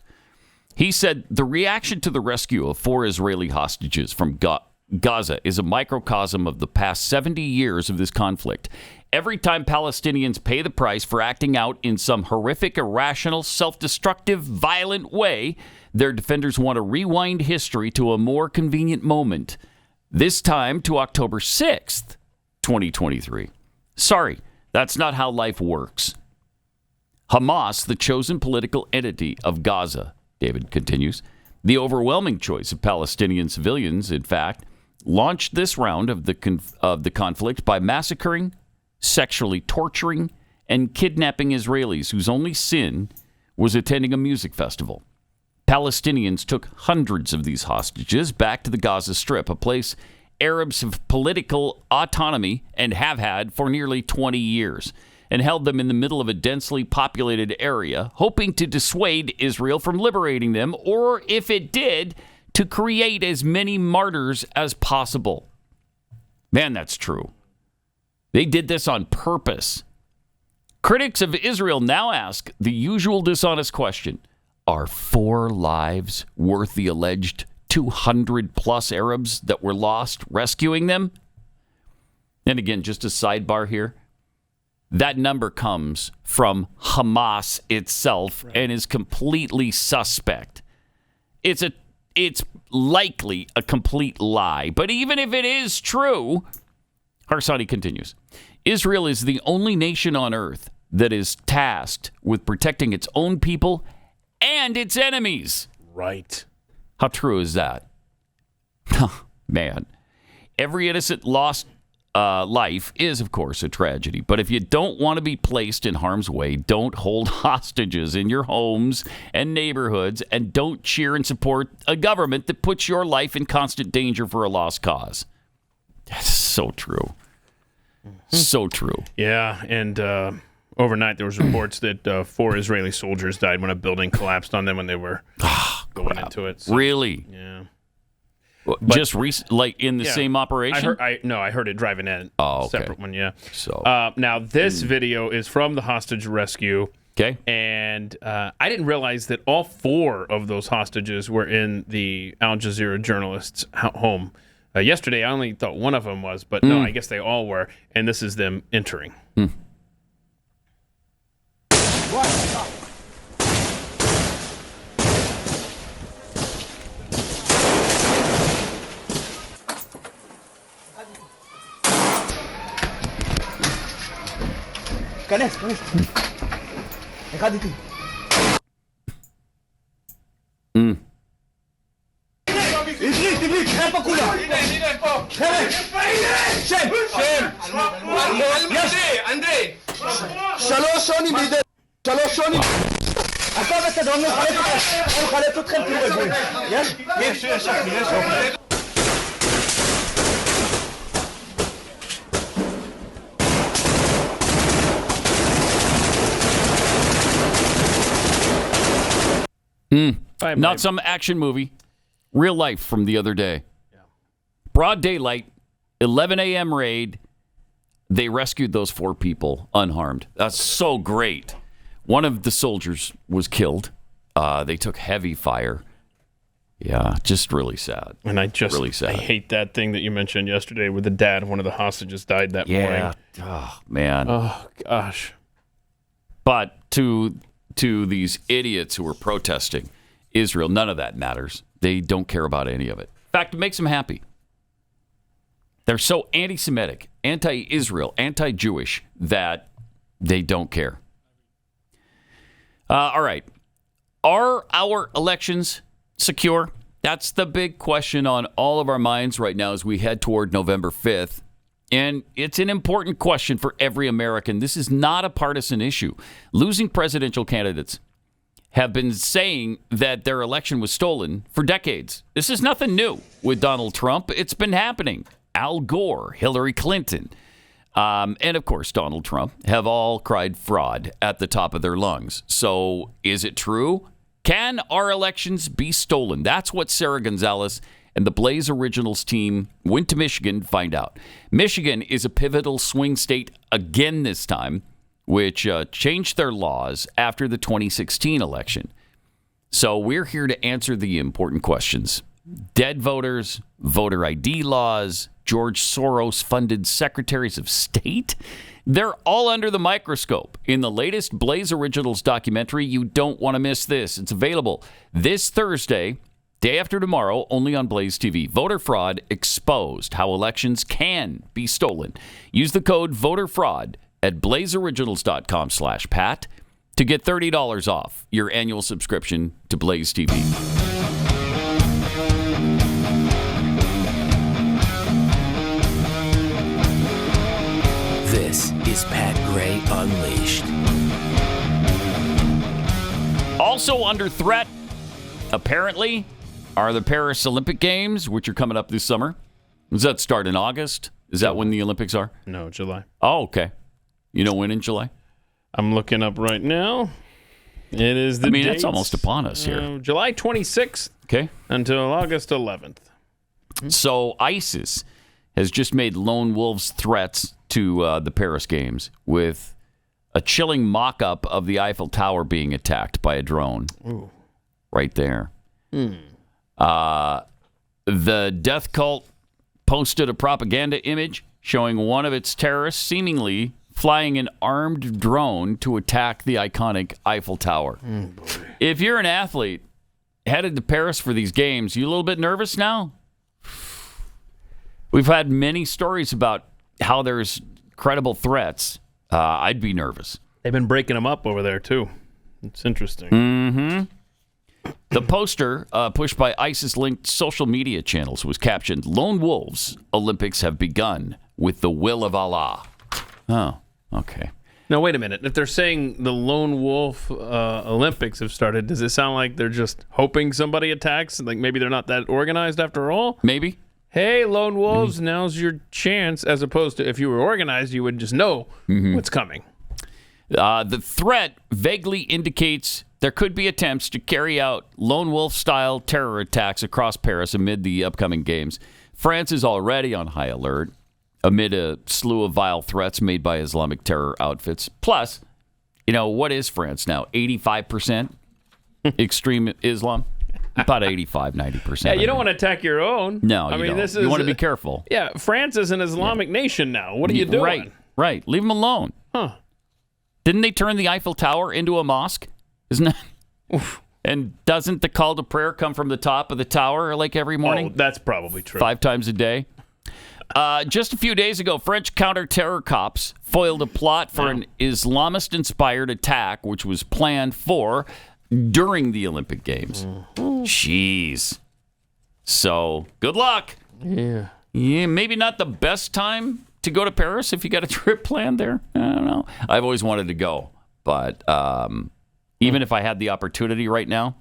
He said the reaction to the rescue of 4 Israeli hostages from Gaza is a microcosm of the past 70 years of this conflict. Every time Palestinians pay the price for acting out in some horrific, irrational, self-destructive, violent way, their defenders want to rewind history to a more convenient moment. This time to October 6th, 2023. Sorry, that's not how life works. Hamas, the chosen political entity of Gaza, David continues, the overwhelming choice of Palestinian civilians, in fact, launched this round of the conflict by massacring, sexually torturing, and kidnapping Israelis whose only sin was attending a music festival. Palestinians took hundreds of these hostages back to the Gaza Strip, a place Arabs have political autonomy and have had for nearly 20 years, and held them in the middle of a densely populated area, hoping to dissuade Israel from liberating them, or if it did, to create as many martyrs as possible. Man, that's true. They did this on purpose. Critics of Israel now ask the usual dishonest question: are 4 lives worth the alleged 200-plus Arabs that were lost rescuing them? And again, just a sidebar here, that number comes from Hamas itself and is completely suspect. It's likely a complete lie. But even if it is true, Harsani continues, Israel is the only nation on earth that is tasked with protecting its own people and its enemies. Right. How true is that? Man, every innocent lost life is, of course, a tragedy. But if you don't want to be placed in harm's way, don't hold hostages in your homes and neighborhoods, and don't cheer and support a government that puts your life in constant danger for a lost cause. That's so true. So true. Yeah, and overnight there was reports that 4 Israeli soldiers died when a building collapsed on them when they were going into it. So, really? Yeah. Well, just like in the same operation? I heard it driving in. Oh, okay. Separate one, yeah. So now this video is from the hostage rescue. Okay. And I didn't realize that all 4 of those hostages were in the Al Jazeera journalist's home. Yesterday, I only thought one of them was, but no, I guess they all were. And this is them entering. כנס. אחד איתי. עברית, הם פה כולם. הנה פה. שם. אנדרי. 3 שונים בידי. 3 שונים. הכל בסדר, אני מחלט אתכם, תהיו רגועים. יש. Not some action movie. Real life from the other day. Yeah. Broad daylight, 11 a.m. raid. They rescued those 4 people unharmed. That's so great. One of the soldiers was killed. They took heavy fire. Yeah, just really sad. And I hate that thing that you mentioned yesterday with the dad. One of the hostages died that morning. Oh, man. Oh, gosh. But to these idiots who are protesting Israel, none of that matters. They don't care about any of it. In fact, it makes them happy. They're so anti-Semitic, anti-Israel, anti-Jewish that they don't care. All right. Are our elections secure? That's the big question on all of our minds right now as we head toward November 5th. And it's an important question for every American. This is not a partisan issue. Losing presidential candidates have been saying that their election was stolen for decades. This is nothing new with Donald Trump. It's been happening. Al Gore, Hillary Clinton, and of course Donald Trump have all cried fraud at the top of their lungs. So is it true? Can our elections be stolen? That's what Sarah Gonzalez and the Blaze Originals team went to Michigan to find out. Michigan is a pivotal swing state again this time, which changed their laws after the 2016 election. So we're here to answer the important questions. Dead voters, voter ID laws, George Soros-funded secretaries of state. They're all under the microscope in the latest Blaze Originals documentary. You don't want to miss this. It's available this Thursday Day after tomorrow, only on Blaze TV. Voter fraud exposed. How elections can be stolen. Use the code VOTERFRAUD at blazeoriginals.com/Pat to get $30 off your annual subscription to Blaze TV. This is Pat Gray Unleashed. Also under threat, apparently, are the Paris Olympic Games, which are coming up this summer. Does that start in August? Is that when the Olympics are? No, July. Oh, okay. You know when in July? I'm looking up right now. It is the it's almost upon us here. July 26th until August 11th. So ISIS has just made lone wolves threats to the Paris Games with a chilling mock-up of the Eiffel Tower being attacked by a drone. Ooh. Right there. The death cult posted a propaganda image showing one of its terrorists seemingly flying an armed drone to attack the iconic Eiffel Tower. If you're an athlete headed to Paris for these games, you a little bit nervous now? We've had many stories about how there's credible threats. I'd be nervous. They've been breaking them up over there, too. It's interesting. Mm-hmm. The poster pushed by ISIS-linked social media channels was captioned, "Lone Wolves Olympics have begun with the will of Allah." Oh, okay. Now, wait a minute. If they're saying the Lone Wolf Olympics have started, does it sound like they're just hoping somebody attacks? Like maybe they're not that organized after all? Maybe. Hey, Lone Wolves, now's your chance, as opposed to if you were organized, you would just know what's coming. The threat vaguely indicates there could be attempts to carry out lone wolf-style terror attacks across Paris amid the upcoming games. France is already on high alert amid a slew of vile threats made by Islamic terror outfits. Plus, what is France now? 85% extreme Islam? About 85, 90%. Yeah, you don't want to attack your own. No, you don't. You want to be careful. Yeah, France is an Islamic nation now. What are you doing? Right. Leave them alone. Huh. Didn't they turn the Eiffel Tower into a mosque? Isn't that? Oof. And doesn't the call to prayer come from the top of the tower like every morning? Oh, that's probably true. 5 times a day. Just a few days ago, French counter-terror cops foiled a plot for an Islamist-inspired attack, which was planned for during the Olympic Games. Jeez. So, good luck. Yeah. Maybe not the best time to go to Paris if you got a trip planned there. I don't know. I've always wanted to go, but even if I had the opportunity right now,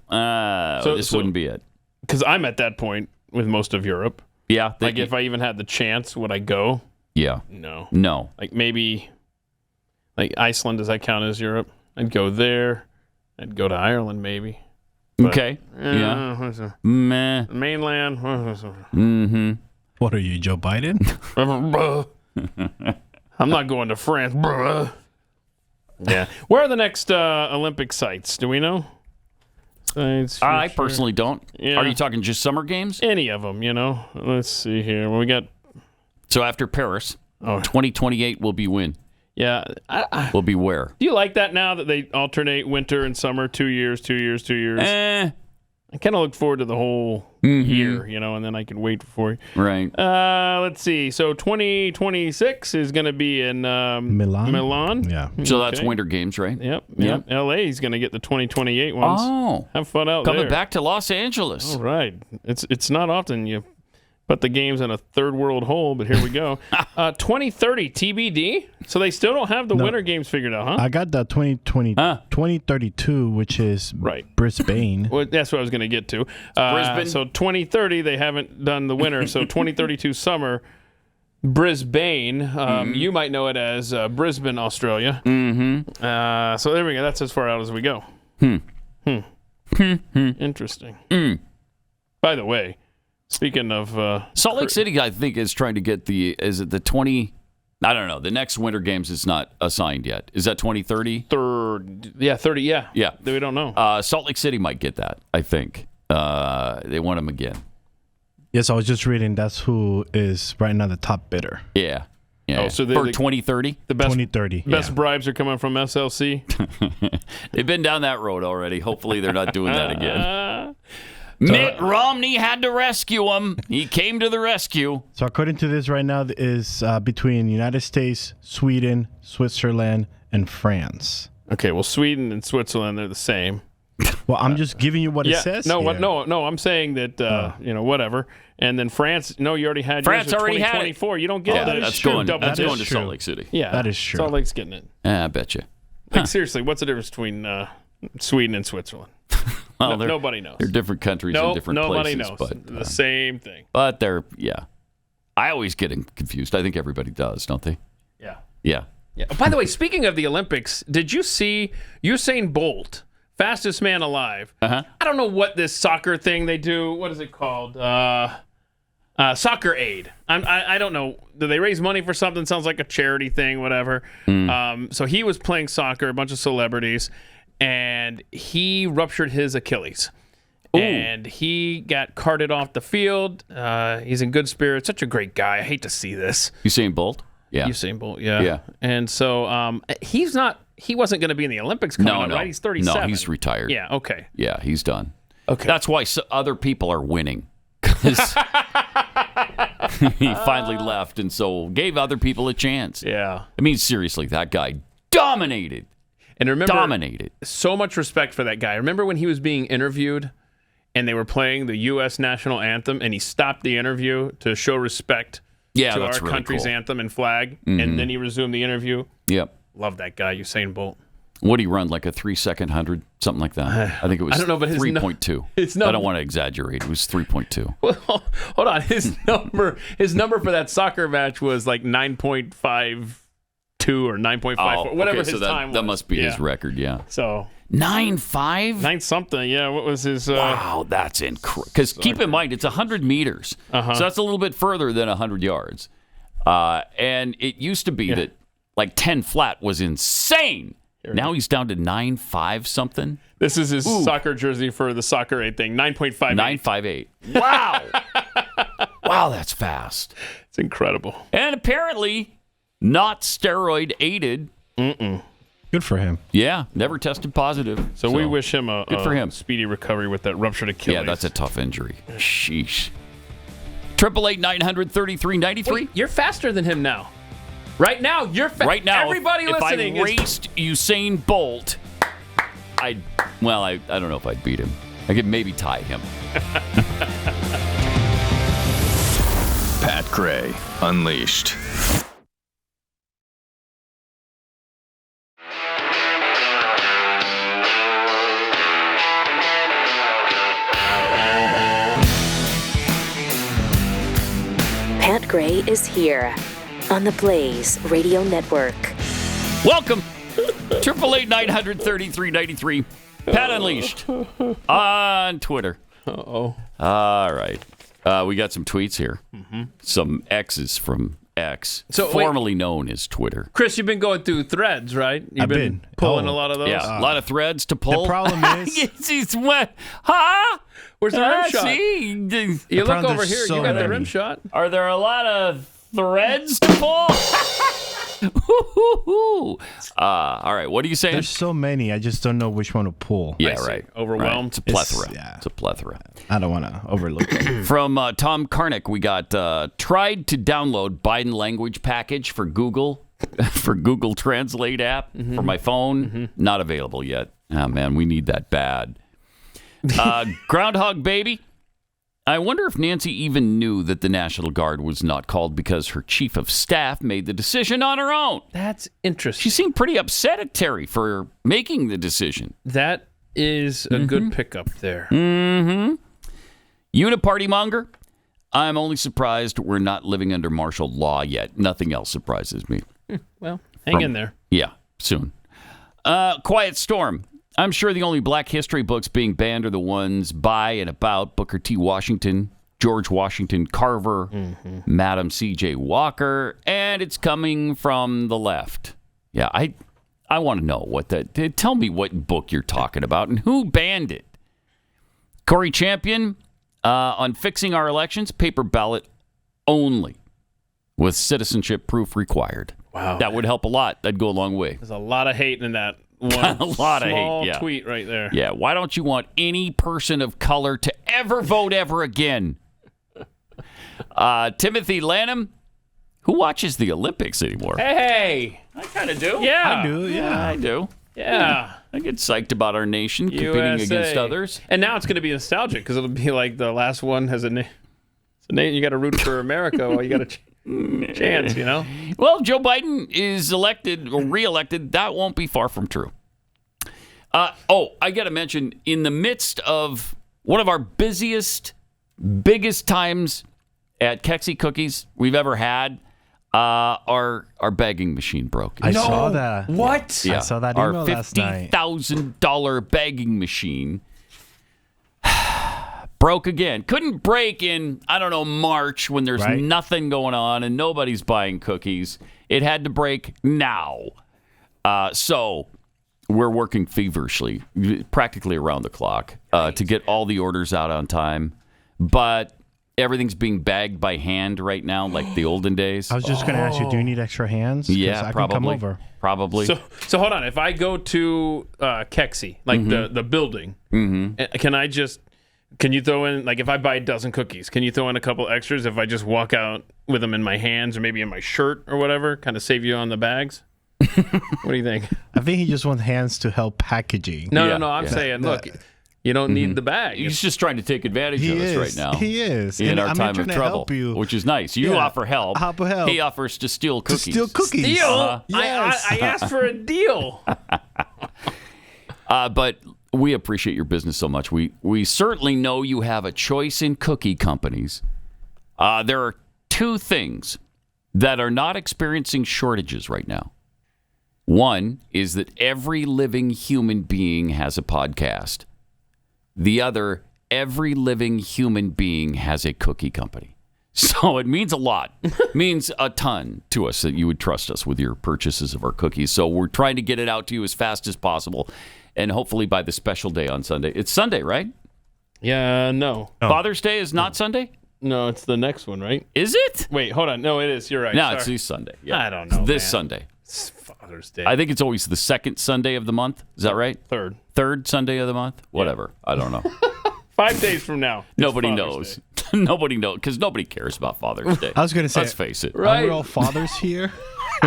this wouldn't be it. Because I'm at that point with most of Europe. Yeah. Like, if I even had the chance, would I go? Yeah. No. Like, maybe, like, Iceland, does that count as Europe? I'd go there. I'd go to Ireland, maybe. But, okay. Yeah. Meh. Mainland. Mm-hmm. What are you, Joe Biden? I'm not going to France. Yeah. Where are the next Olympic sites? Do we know? I personally don't. Yeah. Are you talking just summer games? Any of them, Let's see here. Well, we got. So after Paris, 2028 will be when? Yeah. Will be where? Do you like that now that they alternate winter and summer, 2 years, 2 years, 2 years? I kind of look forward to the whole year, and then I can wait for you. Right. Let's see. So 2026 is going to be in Milan. Yeah. So that's Winter Games, right? Yep. LA is going to get the 2028 ones. Oh. Have fun out there. Coming back to Los Angeles. All right. It's not often you put the games in a third world hole, but here we go. 2030 TBD. So they still don't have the winter games figured out, huh? I got the 2032, which is Brisbane. Well, that's what I was going to get to. Brisbane. So 2030, they haven't done the winter. So 2032 summer, Brisbane. You might know it as Brisbane, Australia. Mm-hmm. So there we go. That's as far out as we go. Interesting. By the way, speaking of Salt Lake City, I think is trying to get the 20. I don't know. The next Winter Games is not assigned yet. Is that 2030? 30. Yeah. We don't know. Salt Lake City might get that. I think they want them again. Yes, I was just reading. That's who is right now the top bidder. Yeah. Oh, so for 2030? The best 2030. Best bribes are coming from SLC. They've been down that road already. Hopefully, they're not doing that again. Mitt Romney had to rescue him. He came to the rescue. So according to this right now is between United States, Sweden, Switzerland, and France. Okay, well, Sweden and Switzerland, they're the same. Well, I'm just giving you what it says. No, here. no, I'm saying that, whatever. And then France, no, you already had France yours already had 2024. You don't get that. That's going to Salt Lake City. Yeah, that is true. Salt Lake's getting it. I bet you. Like, seriously, what's the difference between Sweden and Switzerland? Well, nobody knows. They're different countries in different nobody places. Knows. But, the same thing. But I always get confused. I think everybody does, don't they? Yeah. Yeah. Yeah. By the way, speaking of the Olympics, did you see Usain Bolt, fastest man alive? Uh-huh. I don't know what this soccer thing they do. What is it called? Soccer aid. I don't know. Do they raise money for something? Sounds like a charity thing, whatever. So he was playing soccer, a bunch of celebrities, and he ruptured his Achilles. Ooh. And he got carted off the field. He's in good spirits. Such a great guy. I hate to see this. Usain Bolt? Yeah. Usain Bolt, yeah. And so he wasn't going to be in the Olympics coming up, right? He's 37. No, he's retired. Yeah, okay. Yeah, he's done. Okay. That's why other people are winning. He finally left, and so gave other people a chance. Yeah. I mean, seriously, that guy dominated. And remember, dominated. So much respect for that guy. Remember when he was being interviewed and they were playing the U.S. national anthem, and he stopped the interview to show respect to our really country's cool. anthem and flag, Mm-hmm. and then he resumed the interview? Yep. Love that guy, Usain Bolt. What did he run, like a 3-second 100, something like that? I think it was 3.2. I don't want to exaggerate. It was 3.2. Well, hold on. His number for that soccer match was like 9.52 or 9.54, whatever his time was. That must be his record, yeah. So 9.5? 9 something, yeah. What was his? Wow, that's incredible. Because keep in mind, it's 100 meters. So that's a little bit further than 100 yards. And it used to be that like 10 flat was insane. Now he's down to 9.5 something. This is his soccer jersey for the soccer aid thing. 9.58. 9.58. Wow. Wow, that's fast. It's incredible. And apparently not steroid aided. Good for him. Yeah, never tested positive. So we wish him a good for him. Speedy recovery with that ruptured Achilles. Yeah, that's a tough injury. Sheesh. 888-900-3393. Wait, you're faster than him now. Right now, you're right now. Everybody listening if I raced Usain Bolt, I don't know if I'd beat him. I could maybe tie him. Pat Gray Unleashed. Pat Gray is here on the Blaze Radio Network. Welcome. 888-900-3393. Pat Unleashed on Twitter. Uh-oh. All right. We got some tweets here. Some X's from X, formerly known as Twitter. Chris, you've been going through threads, right? You've been pulling a lot of those? Yeah, a lot of threads to pull. The problem is... He's wet. Huh? Where's the rim shot? See? You look over here. You got the rim shot. Are there a lot of threads to pull? All right, what are you saying? There's so many, I just don't know which one to pull. Yeah, right. Overwhelmed? Right. It's a plethora. It's a plethora. I don't want to overlook it. From Tom Karnick, we got tried to download Biden language package for Google, for Google Translate app for my phone. Not available yet. Oh, man, we need that bad. Groundhog Baby. I wonder if Nancy even knew that the National Guard was not called because her chief of staff made the decision on her own. That's interesting. She seemed pretty upset at Terry for making the decision. That is a good pickup there. Uniparty monger. I'm only surprised we're not living under martial law yet. Nothing else surprises me. Well, hang in there. Yeah, soon. Quiet Storm. I'm sure the only black history books being banned are the ones by and about Booker T. Washington, George Washington Carver, Madam C.J. Walker, and it's coming from the left. Yeah, I want to know what that... Tell me what book you're talking about and who banned it. Corey Champion, on fixing our elections, paper ballot only, with citizenship proof required. Wow. That would help a lot. That'd go a long way. There's a lot of hate in that one a lot of hate, yeah. tweet right there. Yeah, why don't you want any person of color to ever vote ever again. Timothy Lanham, who watches the Olympics anymore? Hey, I kind of do. Yeah. I do, yeah. I do. Yeah. I get psyched about our nation competing against others. And now it's going to be nostalgic because it'll be like the last one has a name. You got to root for America while you got a chance, you know? Well, Joe Biden is elected or reelected. That won't be far from true. I got to mention, in the midst of one of our biggest times at Kexi Cookies we've ever had, our bagging machine broke. I saw that. What? Yeah. I saw that email our last night. $50,000 bagging machine broke again. Couldn't break in, March when there's nothing going on and nobody's buying cookies. It had to break now. So we're working feverishly, practically around the clock, to get all the orders out on time. But everything's being bagged by hand right now, like the olden days. I was just going to ask you, do you need extra hands? 'Cause Yeah, I probably. can come over. Probably. So hold on. If I go to Kexi, like the building, can you throw in, like if I buy a dozen cookies, can you throw in a couple extras if I just walk out with them in my hands or maybe in my shirt or whatever? Kind of save you on the bags? What do you think? I think he just wants hands to help packaging. No. I'm saying, look, you don't need the bag. He's just trying to take advantage of us right now. He is. In our I'm time trying of to trouble, help you. which is nice. You offer help. Help. He offers to steal cookies. To steal cookies. Deal? Yes. I asked for a deal. But we appreciate your business so much. We certainly know you have a choice in cookie companies. There are two things that are not experiencing shortages right now. One is that every living human being has a podcast. The other, every living human being has a cookie company. So it means a lot. It means a ton to us that you would trust us with your purchases of our cookies. So we're trying to get it out to you as fast as possible. And hopefully by the special day on Sunday. It's Sunday, right? Yeah, no. Father's Day is not Sunday? No, it's the next one, right? Is it? Wait, hold on. No, it is. You're right. No, Sorry. it's this Sunday. Yeah. I don't know, It's this man. Sunday. It's Father's Day. I think it's always the second Sunday of the month. Is that right? Third Sunday of the month? Whatever. I don't know. 5 days from now. Nobody knows. Nobody knows because nobody cares about Father's Day. I was going to say, let's face it. Are we all fathers here?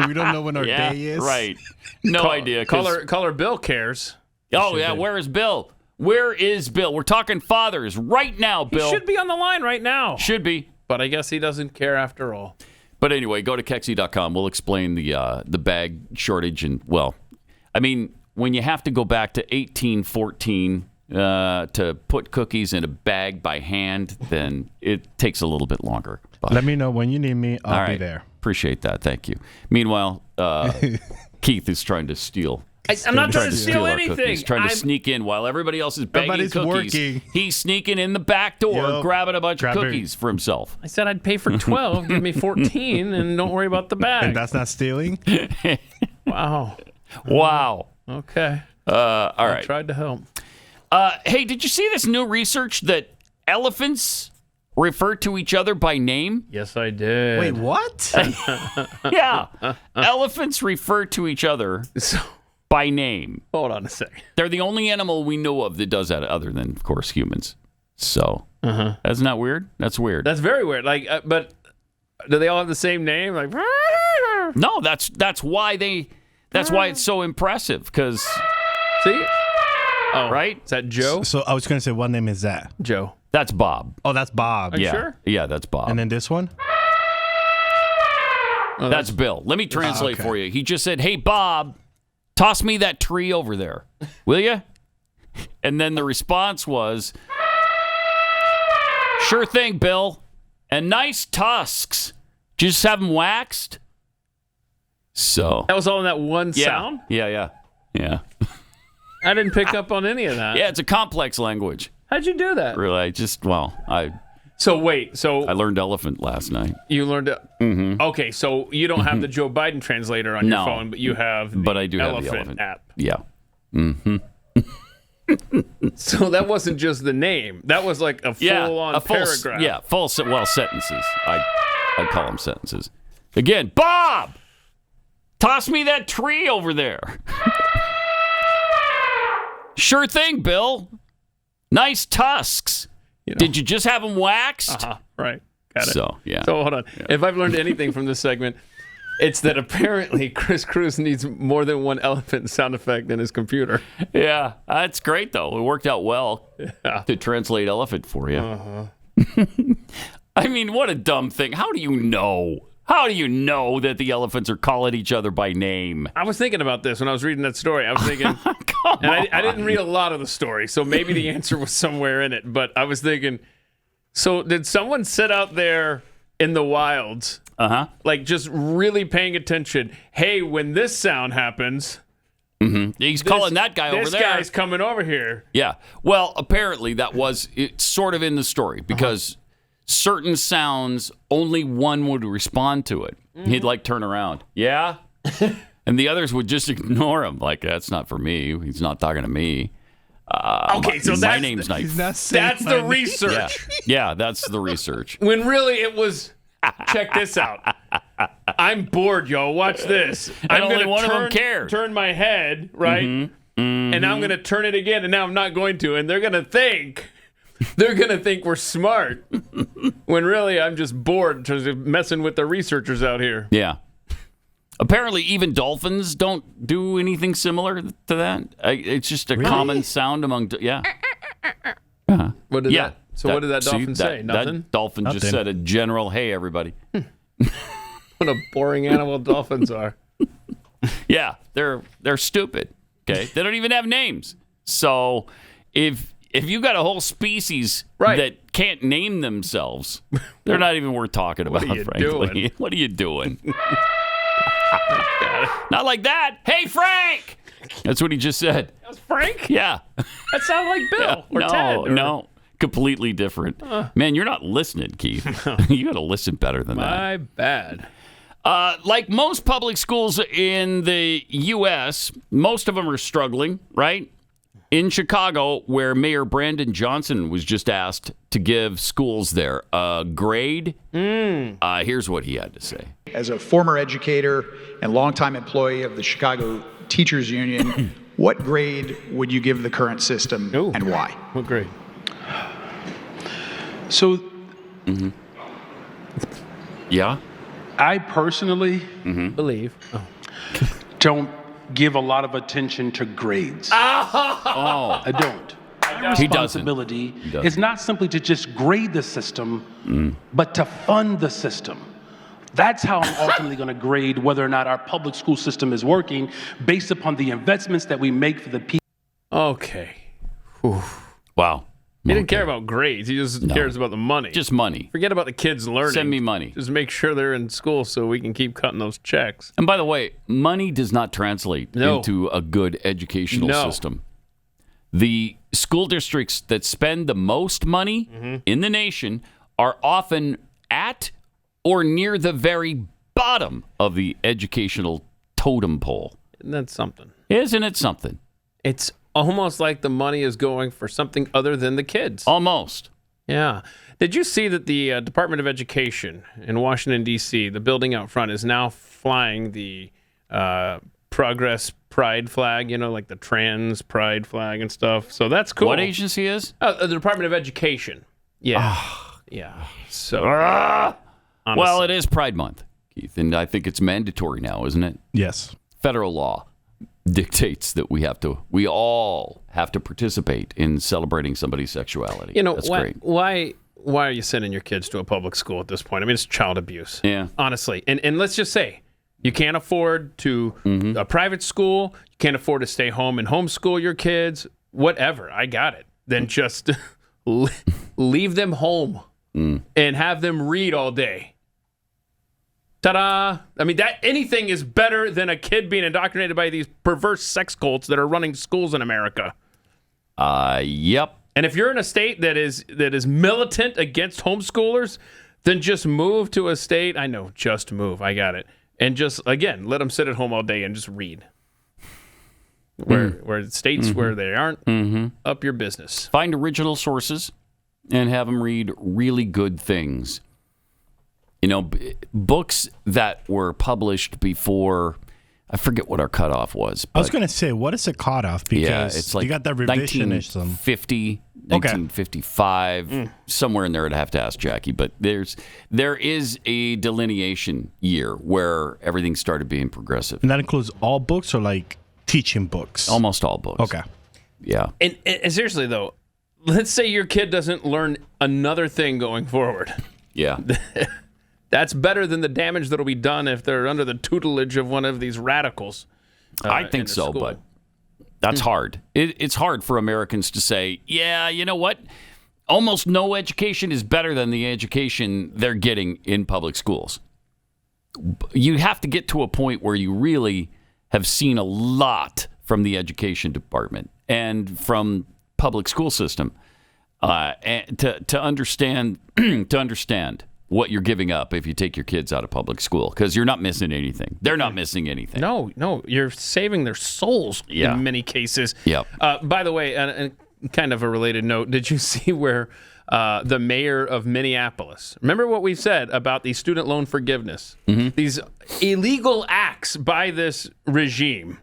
We don't know when our day is. Right. No idea. Caller Bill cares. Oh, yeah. Where is Bill? Where is Bill? We're talking fathers right now, Bill. He should be on the line right now. Should be. But I guess he doesn't care after all. But anyway, go to Kexi.com. We'll explain the bag shortage. And, well, I mean, when you have to go back to 1814 to put cookies in a bag by hand, then it takes a little bit longer. But, let me know when you need me. I'll all right. be there. Appreciate that. Thank you. Meanwhile, Keith is trying to steal. I'm not trying to steal anything. He's trying to sneak in while everybody else is bagging Everybody's cookies. working. He's sneaking in the back door, grabbing a bunch of cookies for himself. I said I'd pay for 12, give me 14, and don't worry about the bag. And that's not stealing? Wow. Wow. Okay. All right. I tried to help. Hey, did you see this new research that elephants refer to each other by name? Yes, I did. Wait, what? Yeah. Elephants refer to each other by name. Hold on a second. They're the only animal we know of that does that, other than, of course, humans. So, that's not weird? That's weird. That's very weird. Like, but do they all have the same name? Like, no, that's why it's so impressive. Because, see, right? Is that Joe? So I was going to say, what name is that? Joe. That's Bob. Oh, that's Bob. Are you sure? Yeah, that's Bob. And then this one? Oh, that's Bill. Let me translate for you. He just said, "Hey, Bob, toss me that tree over there, will you?" And then the response was, "Sure thing, Bill. And nice tusks. Did you just have them waxed?" So that was all in that one sound? Yeah. I didn't pick up on any of that. Yeah, it's a complex language. How'd you do that? Really, I learned elephant last night. You learned it? Mm-hmm. Okay, so you don't have the Joe Biden translator on your phone, but you have the I do have the elephant app. Yeah. Mm-hmm. So that wasn't just the name. That was like a full-on paragraph. Yeah, sentences. I call them sentences. Again, Bob, toss me that tree over there. Sure thing, Bill. Nice tusks. Did you just have them waxed? Right. Got it. So, yeah. So, hold on. Yeah. If I've learned anything from this segment, it's that apparently Chris Cruz needs more than one elephant sound effect in his computer. Yeah. That's great, though. It worked out well to translate elephant for you. I mean, what a dumb thing. How do you know? How do you know that the elephants are calling each other by name? I was thinking about this when I was reading that story. I was thinking, I didn't read a lot of the story, so maybe the answer was somewhere in it. But I was thinking, so did someone sit out there in the wilds, like just really paying attention? Hey, when this sound happens, he's calling that guy over there. This guy's coming over here. Yeah. Well, apparently that was sort of in the story because certain sounds, only one would respond to it. He'd like turn around. Yeah? And the others would just ignore him. Like, that's not for me. He's not talking to me. So my name's not. That's the research. Yeah, that's the research. When really it was, check this out. I'm bored, yo. Watch this. And only one of them cared. Turn my head, right? And I'm going to turn it again, and now I'm not going to. And they're going to think we're smart when really I'm just bored just messing with the researchers out here. Yeah. Apparently, even dolphins don't do anything similar to that. It's just a common sound among... Yeah. What did that? So what did that dolphin say? Nothing? That dolphin just said a general, hey, everybody. What a boring animal dolphins are. Yeah, they're stupid. Okay, they don't even have names. So if you got a whole species that can't name themselves, they're not even worth talking about. Frankly, what are you doing? Not like that. Hey, Frank. That's what he just said. That was Frank? Yeah. That sounded like Bill or Ted. No. Completely different. Man, you're not listening, Keith. You got to listen better than that. My bad. Like most public schools in the U.S., most of them are struggling, right? In Chicago, where Mayor Brandon Johnson was just asked to give schools there a grade, here's what he had to say. As a former educator and longtime employee of the Chicago Teachers Union, what grade would you give the current system and why? What grade? So, yeah, I personally believe don't give a lot of attention to grades. I don't. My responsibility is not simply to just grade the system, but to fund the system. That's how I'm ultimately going to grade whether or not our public school system is working based upon the investments that we make for the people. Okay. Wow. He didn't care about grades. He just cares about the money. Just money. Forget about the kids learning. Send me money. Just make sure they're in school so we can keep cutting those checks. And by the way, money does not translate into a good educational system. The school districts that spend the most money in the nation are often at or near the very bottom of the educational totem pole. Isn't that something? Isn't it something? It's almost like the money is going for something other than the kids. Almost. Yeah. Did you see that the Department of Education in Washington, D.C., the building out front is now flying the Progress Pride flag, like the trans pride flag and stuff. So that's cool. What agency is? The Department of Education. Yeah. Yeah. So. Well, it is Pride Month, Keith, and I think it's mandatory now, isn't it? Yes. Federal law dictates that we all have to participate in celebrating somebody's sexuality. That's great. Why are you sending your kids to a public school at this point? I mean, it's child abuse. Yeah. Honestly. And let's just say you can't afford to a private school. You can't afford to stay home and homeschool your kids. Whatever. I got it. Then just leave them home and have them read all day. Ta-da! I mean, anything is better than a kid being indoctrinated by these perverse sex cults that are running schools in America. Yep. And if you're in a state that is militant against homeschoolers, then just move to a state. I know, just move. I got it. And just, again, let them sit at home all day and just read. Where states where they aren't, up your business. Find original sources and have them read really good things. Books that were published before, I forget what our cutoff was. I was going to say, what is a cutoff? Because it's like you got that revisionism. 1950, 1955, somewhere in there. I'd have to ask Jackie, but there is a delineation year where everything started being progressive. And that includes all books or like teaching books? Almost all books. Okay. Yeah. And seriously though, let's say your kid doesn't learn another thing going forward. Yeah. That's better than the damage that'll be done if they're under the tutelage of one of these radicals. I think so, school. but that's hard. It's hard for Americans to say, yeah, you know what? Almost no education is better than the education they're getting in public schools. You have to get to a point where you really have seen a lot from the education department and from public school system and to understand what you're giving up if you take your kids out of public school, because you're not missing anything. They're not missing anything. No, you're saving their souls in many cases. Yep. By the way, and kind of a related note, did you see where the mayor of Minneapolis, remember what we've said about the student loan forgiveness, these illegal acts by this regime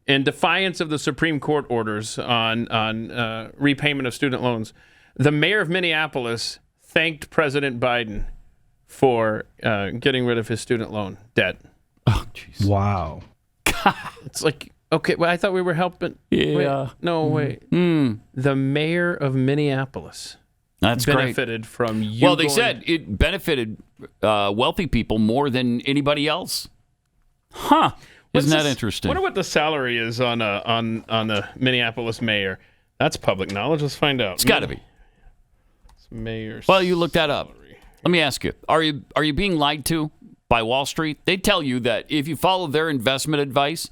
in defiance of the Supreme Court orders on repayment of student loans, the mayor of Minneapolis thanked President Biden for getting rid of his student loan debt. Oh, jeez. Wow. It's like, okay, well, I thought we were helping. Yeah. Wait. The mayor of Minneapolis That's benefited great. from you. Well, they said it benefited wealthy people more than anybody else. Huh. Isn't that interesting? I wonder what the salary is on the Minneapolis mayor. That's public knowledge. Let's find out. It's got to be. It's mayor's. Well, you look that up. Let me ask you: Are you being lied to by Wall Street? They tell you that if you follow their investment advice,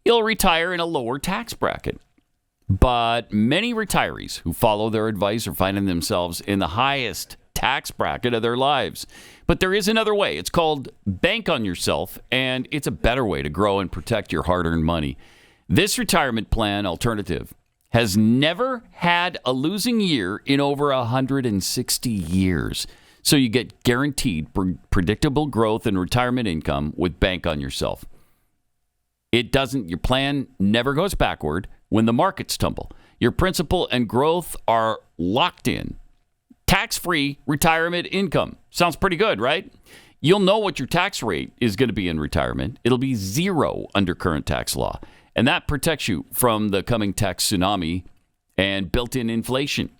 you'll retire in a lower tax bracket. But many retirees who follow their advice are finding themselves in the highest tax bracket of their lives. But there is another way. It's called Bank on Yourself, and it's a better way to grow and protect your hard-earned money. This retirement plan alternative has never had a losing year in over 160 years. So you get guaranteed predictable growth in retirement income with Bank on Yourself. Your plan never goes backward when the markets tumble. Your principal and growth are locked in. Tax-free retirement income. Sounds pretty good, right? You'll know what your tax rate is going to be in retirement. It'll be 0 under current tax law. And that protects you from the coming tax tsunami and built-in inflation.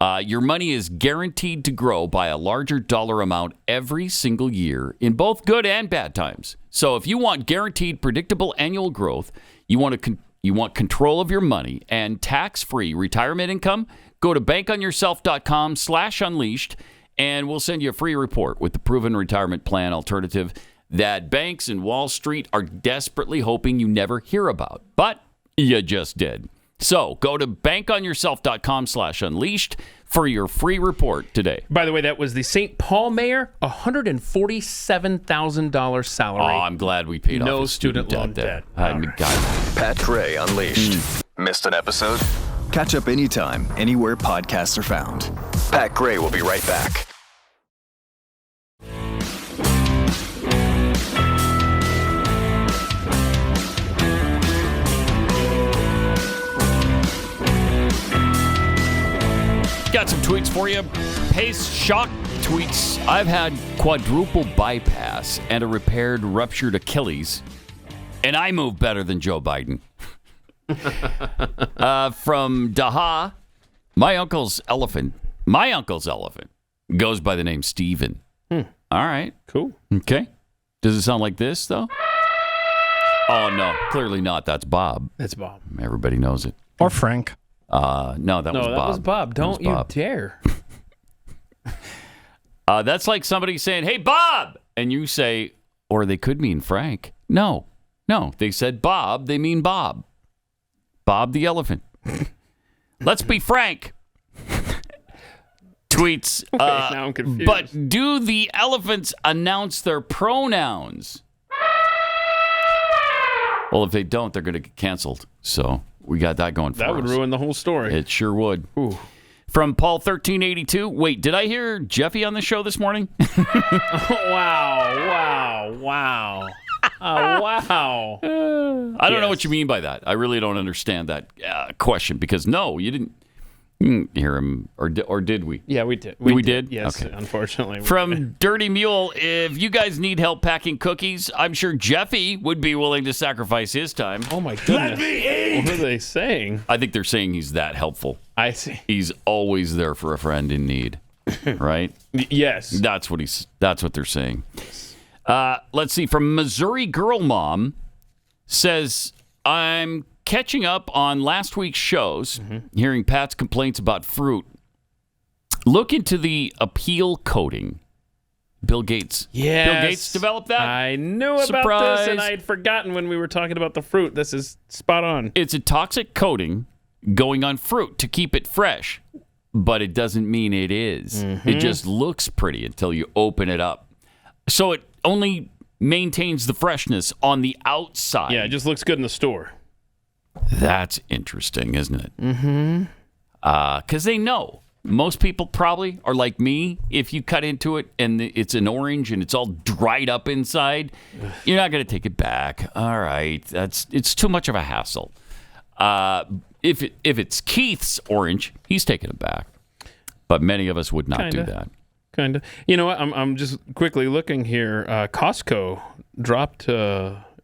Your money is guaranteed to grow by a larger dollar amount every single year in both good and bad times. So if you want guaranteed predictable annual growth, you want control of your money and tax-free retirement income, go to bankonyourself.com/unleashed, and we'll send you a free report with the proven retirement plan alternative that banks and Wall Street are desperately hoping you never hear about. But you just did. So go to bankonyourself.com/unleashed for your free report today. By the way, that was the St. Paul mayor, $147,000 salary. Oh, I'm glad we paid off his student loan debt. Pat Gray Unleashed. Missed an episode? Catch up anytime, anywhere podcasts are found. Pat Gray will be right back. Got some tweets for you. Pace Shock tweets, I've had quadruple bypass and a repaired ruptured Achilles, and I move better than Joe Biden. From Daha, my uncle's elephant goes by the name Steven. All right. Cool. Okay. Does it sound like this, though? Oh, no. Clearly not. That's Bob. That's Bob. Everybody knows it. Or Frank. No, that was Bob. Don't you dare. That's like somebody saying, hey, Bob! And you say, or they could mean Frank. No, they said Bob. They mean Bob. Bob the elephant. Let's be frank. Tweets. Okay, now I'm confused. But do the elephants announce their pronouns? Well, if they don't, they're going to get canceled. So we got that going for us. That would ruin the whole story. It sure would. Ooh. From Paul 1382. Wait, did I hear Jeffy on the show this morning? Wow. Wow. I don't know what you mean by that. I really don't understand that question because no, you didn't. Hear him, or did we? Yeah, we did. We did? Yes, Okay. unfortunately. From Dirty Mule, if you guys need help packing cookies, I'm sure Jeffy would be willing to sacrifice his time. Oh, my goodness. Let me eat! What are they saying? I think they're saying he's that helpful. I see. He's always there for a friend in need, right? Yes. That's what they're saying. Let's see. From Missouri Girl Mom says, I'm catching up on last week's shows, hearing Pat's complaints about fruit. Look into the appeal coating. Bill Gates. Yes. Bill Gates developed that? I knew about this, and I had forgotten when we were talking about the fruit. This is spot on. It's a toxic coating going on fruit to keep it fresh, but it doesn't mean it is. It just looks pretty until you open it up. So it only maintains the freshness on the outside. Yeah, it just looks good in the store. That's interesting, isn't it? Mm-hmm. Because they know. Most people probably are like me. If you cut into it and it's an orange and it's all dried up inside, you're not going to take it back. All right, it's too much of a hassle. If it's Keith's orange, he's taking it back. But many of us would not do that. Kind of. You know what? I'm just quickly looking here. Costco dropped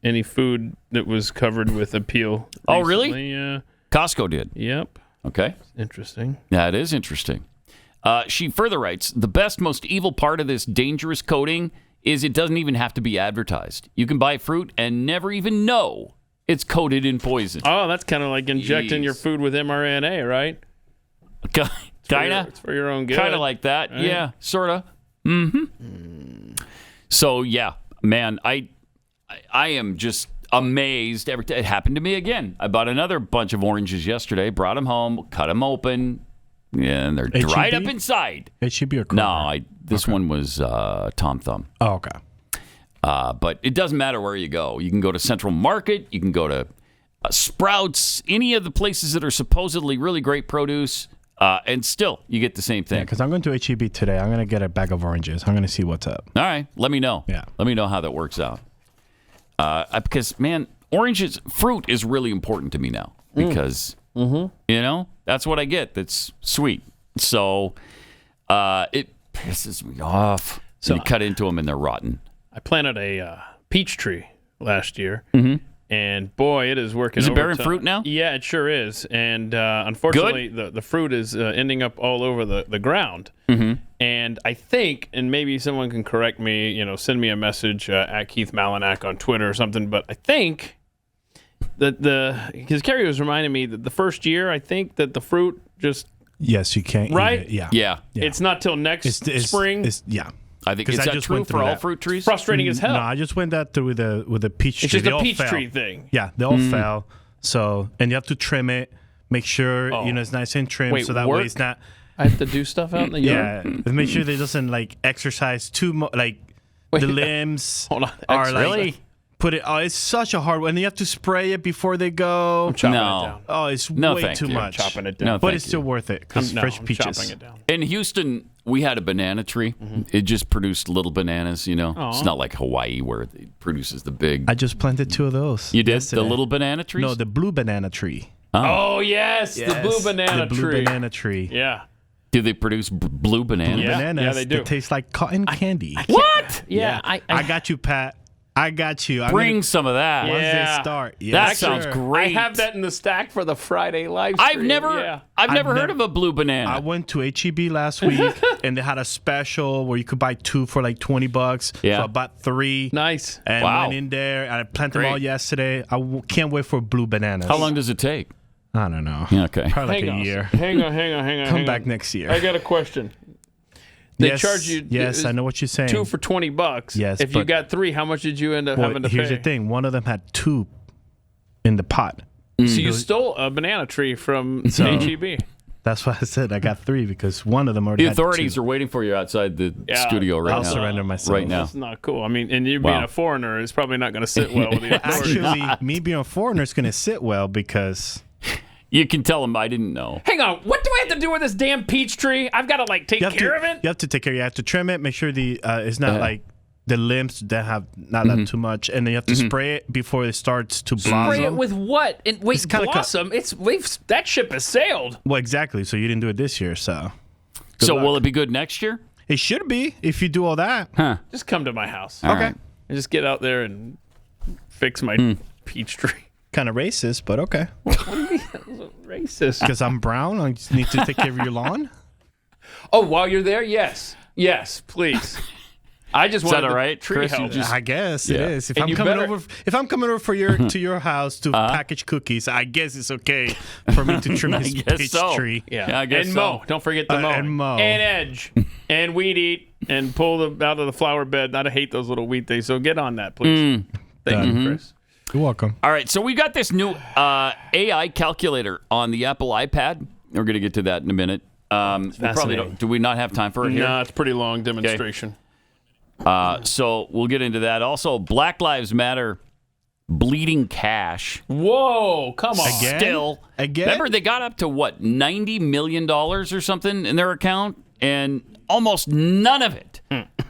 any food that was covered with appeal. Oh, really? Yeah. Costco did. Yep. Okay. Interesting. Yeah, it is interesting. She further writes, the best, most evil part of this dangerous coating is it doesn't even have to be advertised. You can buy fruit and never even know it's coated in poison. Oh, that's kind of like injecting your food with mRNA, right? Kind of. It's for your own good. Kind of like that. Right? Yeah, sort of. Mm-hmm. So, yeah, man, I am just amazed. It happened to me again. I bought another bunch of oranges yesterday, brought them home, cut them open, and they're dried up inside. H-E-B or Kroger? No, this one was Tom Thumb. Oh, okay. But it doesn't matter where you go. You can go to Central Market. You can go to Sprouts, any of the places that are supposedly really great produce, and still you get the same thing. Yeah, because I'm going to H-E-B today. I'm going to get a bag of oranges. I'm going to see what's up. All right. Let me know. Yeah. Let me know how that works out. Because, man, fruit is really important to me now. Because, you know, that's what I get that's sweet. So it pisses me off. So you cut into them and they're rotten. I planted a peach tree last year. And boy, it is working. Is it bearing overtime. fruit now? Yeah, it sure is. And unfortunately, the fruit is ending up all over the ground. And I think, and maybe someone can correct me, you know, send me a message at Keith Malinak on Twitter or something. But I think that because Carrie was reminding me that the first year, I think that the fruit just yes, you can't right. Eat it. Yeah. It's not till next spring. Yeah. I think is that true for all fruit trees? Frustrating as hell. No, I just went that through with the peach tree. It's just they a all peach fell. tree thing. Yeah, they all fell. So, and you have to trim it, make sure it's nice and trimmed, so that way it's not. I have to do stuff out in the yard. Yeah, make sure they doesn't like exercise too much. Like the limbs are like really. Put it. Oh, it's such a hard one. And you have to spray it before they go. I'm chopping it down. Oh, it's way too much. I'm chopping it down. No, but it's still worth it because fresh peaches. Chopping it down. In Houston, we had a banana tree. It just produced little bananas, you know. It's not like Hawaii where it produces the big. I just planted 2 of those. You did? The little banana trees? No, the blue banana tree. Oh, yes, the blue banana tree. The blue banana tree. Yeah. Do they produce blue bananas? Yeah. Bananas they do. that taste like cotton candy. What? Yeah. I got you, Pat. I got you. Bring some of that. Once they start. That sounds great. I have that in the stack for the Friday live stream. I've never heard of a blue banana. I went to H-E-B last week and they had a special where you could buy 2 for like $20. Yeah. So I bought 3. Nice. And went in there and I planted them all yesterday. I can't wait for blue bananas. How long does it take? I don't know. Okay. Probably like a year. Hang on. Come back next year. I got a question. They charge you. Yes, I know what you're saying. 2 for $20. Yes, if you got 3, how much did you end up having to pay? Here's the thing. One of them had 2 in the pot. So you stole a banana tree from H-E-B. That's why I said I got 3 because one of them already had 2. The authorities are waiting for you outside the studio right now. I'll surrender myself. Right now. That's not cool. I mean, and you being a foreigner is probably not going to sit well with the authorities. Actually, me being a foreigner is going to sit well because... You can tell them I didn't know. Hang on. What do I have to do with this damn peach tree? I've got to, take care of it? You have to take care. You have to trim it, make sure it's not, the limbs that have not that too much, and then you have to spray it before it starts to blossom. Spray it with what? And wait, blossom? That ship has sailed. Well, exactly. So you didn't do it this year, so. So will it be good next year? It should be if you do all that. Huh. Just come to my house. All right. And just get out there and fix my peach tree. Kind of racist, but okay. What do you mean racist? Because I'm brown, I just need to take care of your lawn. Oh, while you're there, yes, please. I just want all right, tree Chris? help. I guess it is. If And I'm coming over for your to your house to package cookies, I guess it's okay for me to trim this peach tree. Yeah, I guess and so. mow. Don't forget the mow. And mow. And edge. And weed eat. And pull them out of the flower bed. I hate those little weed things. So get on that, please. Thank you, Chris. You're welcome. All right, so we got this new AI calculator on the Apple iPad. We're going to get to that in a minute. We probably don't. Do we not have time for it here? No, it's a pretty long demonstration. So we'll get into that. Also, Black Lives Matter bleeding cash. Whoa, come on. Again? Remember, they got up to, what, $90 million or something in their account? And almost none of it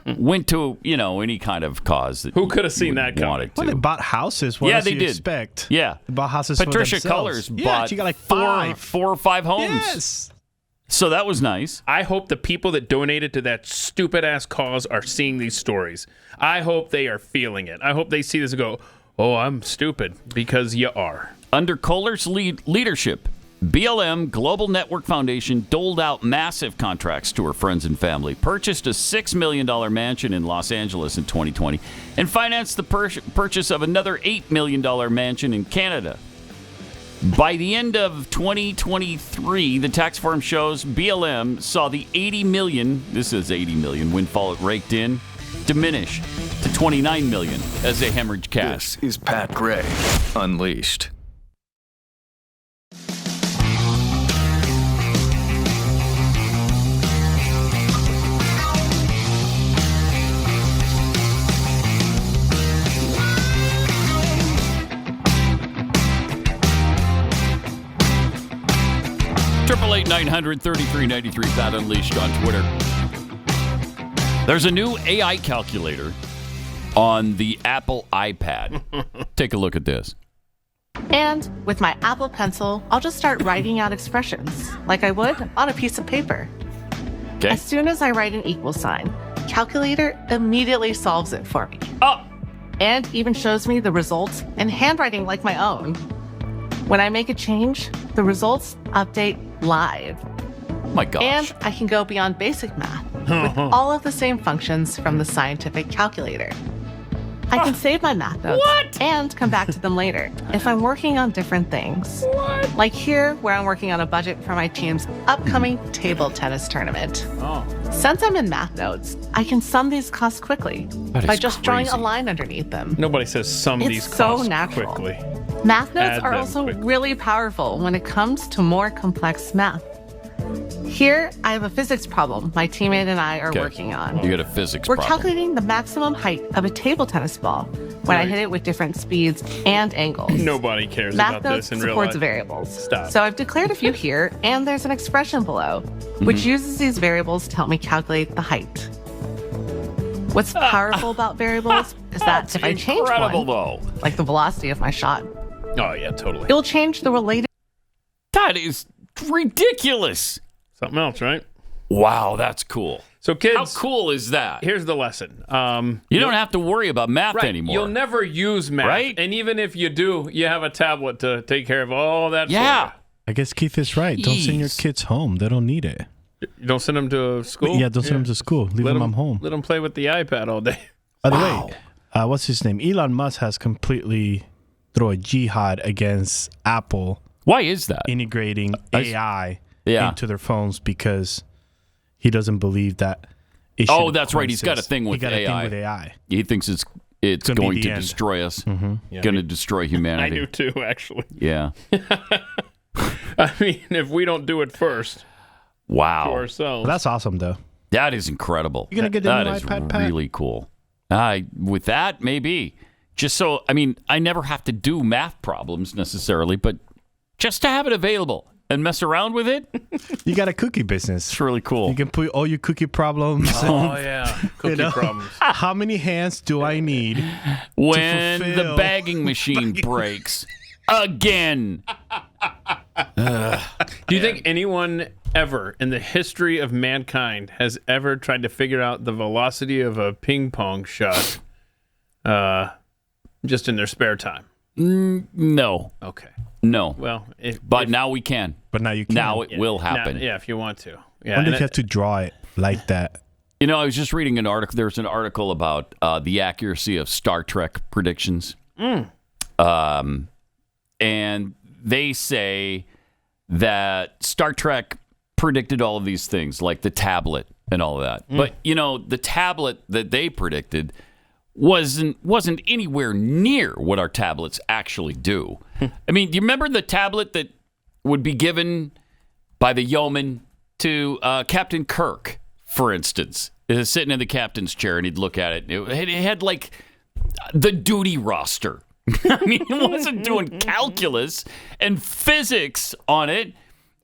went to, any kind of cause that who could have seen that coming? Well, they bought houses. What else they do you did. expect? Yeah. They bought houses Patricia for themselves. Cullors bought she got like four or five homes. Yes. So that was nice. I hope the people that donated to that stupid-ass cause are seeing these stories. I hope they are feeling it. I hope they see this and go, oh, I'm stupid, because you are. Under Kohler's leadership, BLM Global Network Foundation doled out massive contracts to her friends and family, purchased a $6 million mansion in Los Angeles in 2020, and financed the purchase of another $8 million mansion in Canada. By the end of 2023, the tax form shows BLM saw the $80 million windfall it raked in diminish to $29 million as they hemorrhage cash. This is Pat Gray Unleashed. Triple 933 Pat Unleashed on Twitter. There's a new AI calculator on the Apple iPad. Take a look at this. And with my Apple Pencil, I'll just start writing out expressions like I would on a piece of paper. Okay. As soon as I write an equal sign, calculator immediately solves it for me. Oh! And even shows me the results in handwriting like my own. When I make a change, the results update live. My gosh. And I can go beyond basic math with all of the same functions from the scientific calculator. I can save my math notes and come back to them later if I'm working on different things. Like here, where I'm working on a budget for my team's upcoming table tennis tournament. Since I'm in math notes, I can sum these costs quickly by just drawing a line underneath them. Nobody says sum these It's so costs natural. quickly. Math notes Add are them also quickly. really powerful when it comes to more complex math. Here, I have a physics problem my teammate and I are working on. You got a physics We're problem. calculating the maximum height of a table tennis ball when I hit it with different speeds and angles. Nobody cares Math about Notes this in real supports life. variables. Stop. So I've declared a few here, and there's an expression below, which uses these variables to help me calculate the height. What's powerful about variables is that if I change incredible, one, though. like the velocity of my shot, Oh, yeah, totally. it will change the related. That is ridiculous. Something else, right? Wow, that's cool. So, kids, how cool is that? Here's the lesson. You don't have to worry about math anymore. You'll never use math. Right? And even if you do, you have a tablet to take care of all that for you. I guess Keith is right. Don't send your kids home. They don't need it. You don't send them to school? Yeah, don't send them to school. Leave them at home. Let them play with the iPad all day. By the way, what's his name? Elon Musk has completely thrown a jihad against Apple. Why is that? Integrating AI into their phones because he doesn't believe that it should that's right. He's got a thing with AI. He thinks it's going to destroy us. Mm-hmm. Yeah, going to destroy humanity. I do too, actually. Yeah. I mean, if we don't do it first. Wow. To ourselves. Well, that's awesome, though. That is incredible. You gonna get the that new is iPad, Pat? really cool. With that, maybe. Just so, I mean, I never have to do math problems necessarily, but just to have it available. and mess around with it. You got a cookie business. It's really cool. You can put all your cookie problems. Oh, yeah. Cookie problems. How many hands do I need when to the bagging machine breaks again? Do you think anyone ever in the history of mankind has ever tried to figure out the velocity of a ping pong shot just in their spare time? No. Okay. No. Well, but now we can. But now you can. Now it will happen. Yeah, if you want to. I Yeah. wonder if you have to draw it like that. You know, I was just reading an article. There's an article about the accuracy of Star Trek predictions. And they say that Star Trek predicted all of these things, like the tablet and all of that. But, you know, the tablet that they predicted wasn't anywhere near what our tablets actually do. I mean, do you remember the tablet that would be given by the yeoman to Captain Kirk, for instance? Sitting in the captain's chair, and he'd look at it. It had like the duty roster. I mean, it wasn't doing calculus and physics on it.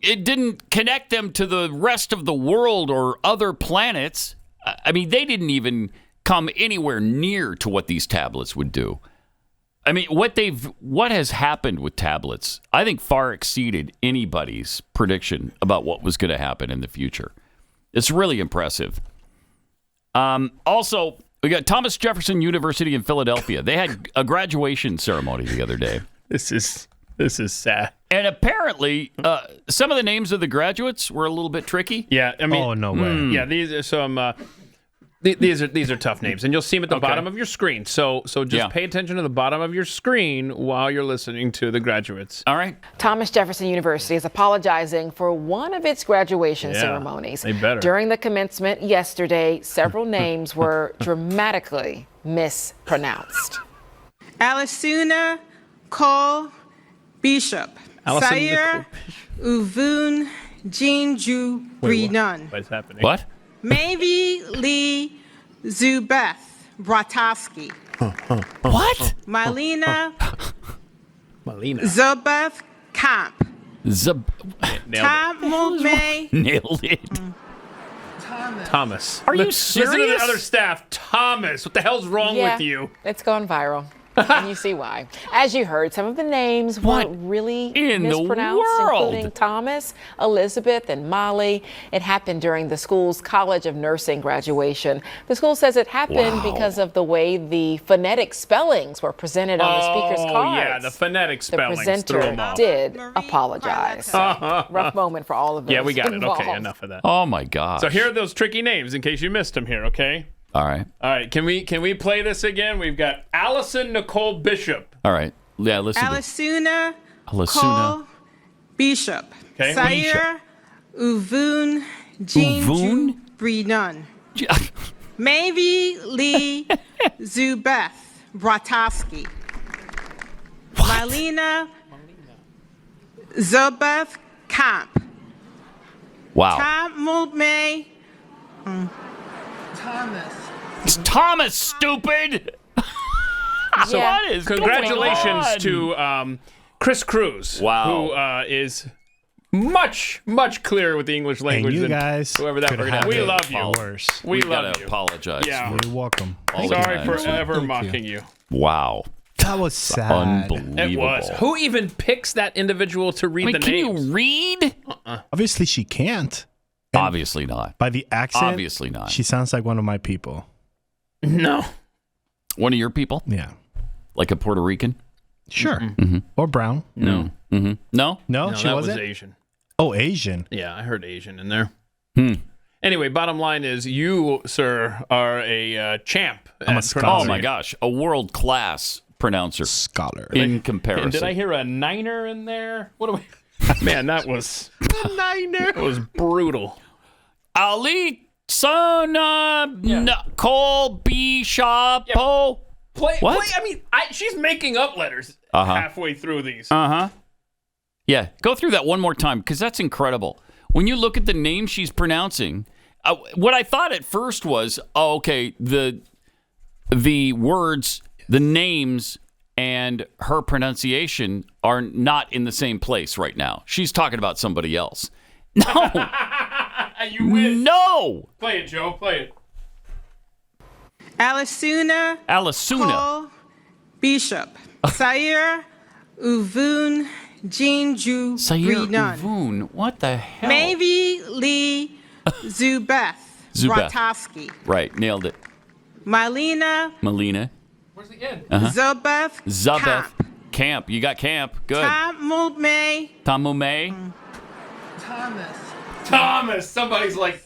It didn't connect them to the rest of the world or other planets. I mean, they didn't even come anywhere near to what these tablets would do. I mean, what has happened with tablets, I think far exceeded anybody's prediction about what was going to happen in the future. It's really impressive. Also, we got Thomas Jefferson University in Philadelphia. They had a graduation ceremony the other day. This is sad. And apparently, some of the names of the graduates were a little bit tricky. Yeah, I mean, Oh, no way. Yeah, these are some. These are tough names, and you'll see them at the bottom of your screen. So just pay attention to the bottom of your screen while you're listening to the graduates. All right. Thomas Jefferson University is apologizing for one of its graduation ceremonies. They better. During the commencement yesterday, several names were dramatically mispronounced. Alisuna Cole Bishop. Sayer Uvun Jinju Brinon. What's happening? What? Maybe Lee Zubeth Bratowski. What? Malina Zubeth Camp. Tom Mulvey. Nailed it. Thomas. Are you Listen to serious? the other staff. Thomas, what the hell's wrong with you? It's going viral. And you see why. As you heard, some of the names were really in the mispronounced, world? including Thomas, Elizabeth, and Molly. It happened during the school's College of Nursing graduation. The school says it happened because of the way the phonetic spellings were presented on the speaker's cards. Oh, yeah, the phonetic spellings. The threw presenter 'em off. did apologize. Rough moment for all of us. Yeah, we got it. involved. Okay, enough of that. Oh, my gosh. So here are those tricky names in case you missed them here, okay? All right. All right, can we play this again? We've got Allison Nicole Bishop. All right. Yeah, listen. Alisuna Alisuna Cole Bishop. Okay. Sayer Uvun Jinju Brinon. Maybe Lee Zubeth Bratowski. Malina Zubeth Camp. Wow. Tom Mulvey. It's Thomas, stupid. What is Congratulations going on? to Chris Cruz. Wow. Who is much clearer with the English language you than guys whoever that could person have is. We it love you. worse. We gotta love you. apologize. Yeah. You're welcome. Sorry for ever Thank mocking you. Wow. That was sad. Unbelievable. It was. Who even picks that individual to read the can names? you read? Obviously, she can't. And Obviously not. by the accent, Obviously not. she sounds like one of my people. No. One of your people? Yeah. Like a Puerto Rican? Sure. Or brown. No. Mm-hmm. No? No, No, she that wasn't? was Asian. Oh, Asian. Yeah, I heard Asian in there. Anyway, bottom line is you, sir, are a champ. I'm a at scholar. Oh, pronouncing my it. gosh. A world-class pronouncer Scholar. in comparison. And did I hear a niner in there? What do we... Man, that was... Niner. That was brutal. Ali Nicole Bishop. Play, What? I mean, she's making up letters halfway through these. Yeah, go through that one more time because that's incredible. When you look at the name she's pronouncing, what I thought at first was, the words, the names, and her pronunciation are not in the same place right now. She's talking about somebody else. No. You win. No. Play it, Joe. Play it. Alisuna. Cole Bishop. Sair Uvun Jinju Brinon. Uvun. What the hell? Maybe Lee Zubeth. Bratoski. Right. Nailed it. Malina. Where's the end? Zubeth. Camp. You got Camp. Good. Tamume. Thomas. Somebody's like,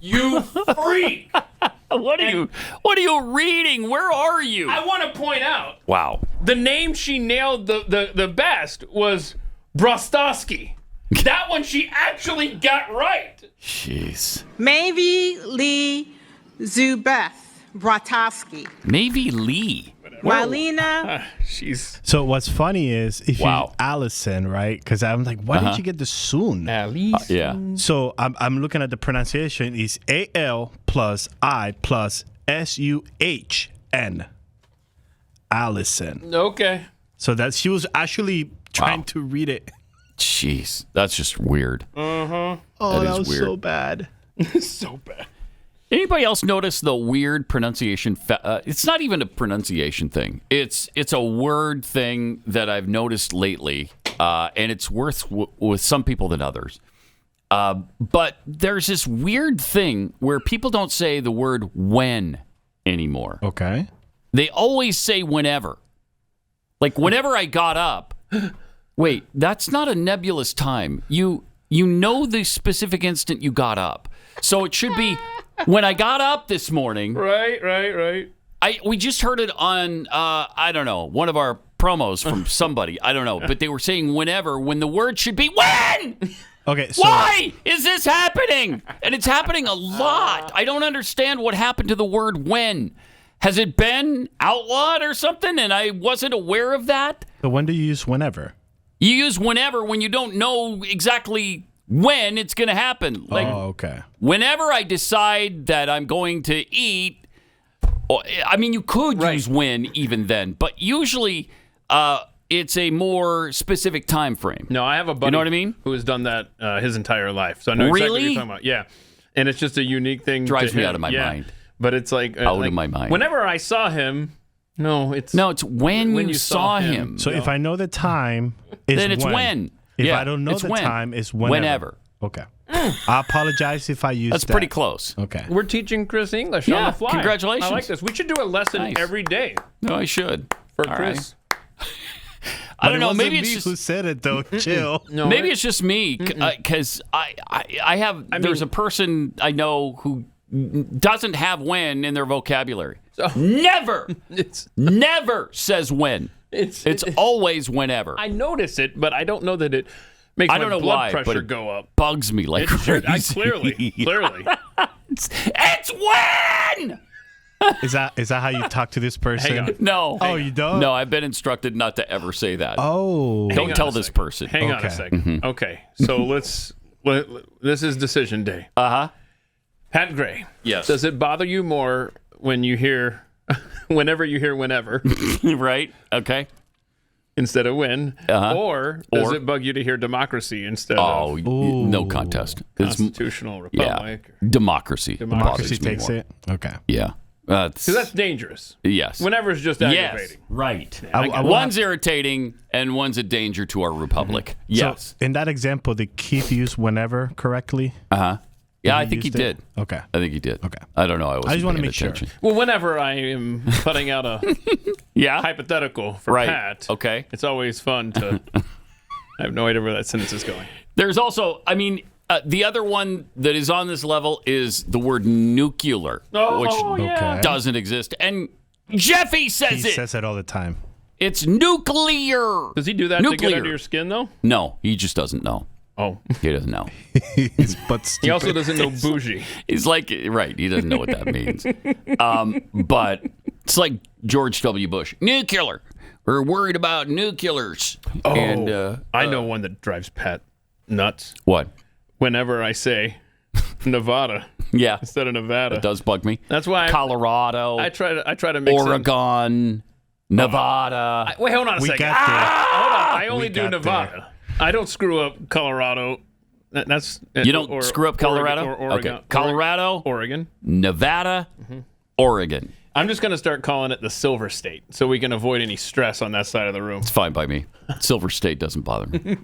you freak. What are you reading? Where are you? I want to point out. Wow. The name she nailed the best was Brostowski. That one she actually got right. Jeez. Maybe Lee Zubeth Bratoski. Maybe Lee. Marlena. She's. So what's funny is if you Allison, right? Because I'm like, why did you get the soon? Alice. Yeah. So I'm looking at the pronunciation. It's AL plus I plus SUHN. Allison. Okay. So that she was actually trying to read it. Jeez, that's just weird. Uh-huh. Oh, that was weird. So bad. So bad. Anybody else notice the weird pronunciation? It's not even a pronunciation thing. It's a word thing that I've noticed lately, and it's worse with some people than others. But there's this weird thing where people don't say the word when anymore. Okay. They always say whenever. Like whenever I got up. Wait, that's not a nebulous time. You know the specific instant you got up. So it should be when I got up this morning. Right. We just heard it on, I don't know, one of our promos from somebody. I don't know. But they were saying whenever when the word should be when. Okay. So why is this happening? And it's happening a lot. I don't understand what happened to the word when. Has it been outlawed or something and I wasn't aware of that? So when do you use whenever? You use whenever when you don't know exactly when it's going to happen. Like, okay. Whenever I decide that I'm going to eat, I mean, you could use when even then, but usually it's a more specific time frame. No, I have a buddy you know what I mean? who has done that his entire life. So I know exactly what you're talking about. Yeah. And it's just a unique thing. Drives me him. out of my mind. But it's like... out of my mind. Whenever I saw him... No, it's when you saw him. So if I know the time, then it's when. If I don't know the time, it's whenever. Okay. I apologize if I use That's pretty close. Okay. We're teaching Chris English on the fly. Congratulations. I like this. We should do a lesson every day. No, I should. For Chris. Right. I don't know. Maybe it's me just who said it though. Chill. No, maybe it's just me because I have. There's a person I know who doesn't have when in their vocabulary. So, never says when. It's always whenever. I notice it, but I don't know that it makes my blood pressure go up. Bugs me like crazy. Clearly. It's when. Is that how you talk to this person? Hang on. No. Oh, you don't? No, I've been instructed not to ever say that. Oh. Don't tell this person. Hang on a second. Mm-hmm. Okay, so this is decision day. Uh-huh. Pat Gray. Yes. Does it bother you more when you hear, whenever you hear whenever? Right. Okay. Instead of when. Or does it bug you to hear democracy instead of... no contest. Constitutional republic. Yeah. Democracy. Democracy takes it? Okay. Yeah. Because that's dangerous. Yes. Whenever is just aggravating. Yes. Right. I one's irritating and one's a danger to our republic. Mm-hmm. Yes. So in that example, did Keith use whenever correctly? Uh-huh. Yeah, I think he did. Okay. I think he did. Okay. I don't know. I just want to make attention. sure. Well, whenever I am putting out a hypothetical for Pat, okay, it's always fun to... I have no idea where that sentence is going. There's also, the other one that is on this level is the word nuclear, which doesn't exist. And Jeffy says He says it all the time. It's nuclear. Does he do that to get under your skin, though? No, he just doesn't know. Oh. He doesn't know. He also doesn't know bougie. He's like, right, he doesn't know what that means. But it's like George W. Bush. Nuclear. We're worried about nuclears. Oh, and, I know one that drives Pat nuts. What? Whenever I say Nevada instead of Nevada. It does bug me. That's why Colorado. I try to make Oregon. Nevada. Wait, hold on a second. got there. Hold on. I only We do got Nevada. I don't screw up Colorado. That's You don't screw up Colorado? Or Oregon. Okay. Colorado, Oregon. Nevada, Oregon. I'm just going to start calling it the Silver State so we can avoid any stress on that side of the room. It's fine by me. Silver State doesn't bother me.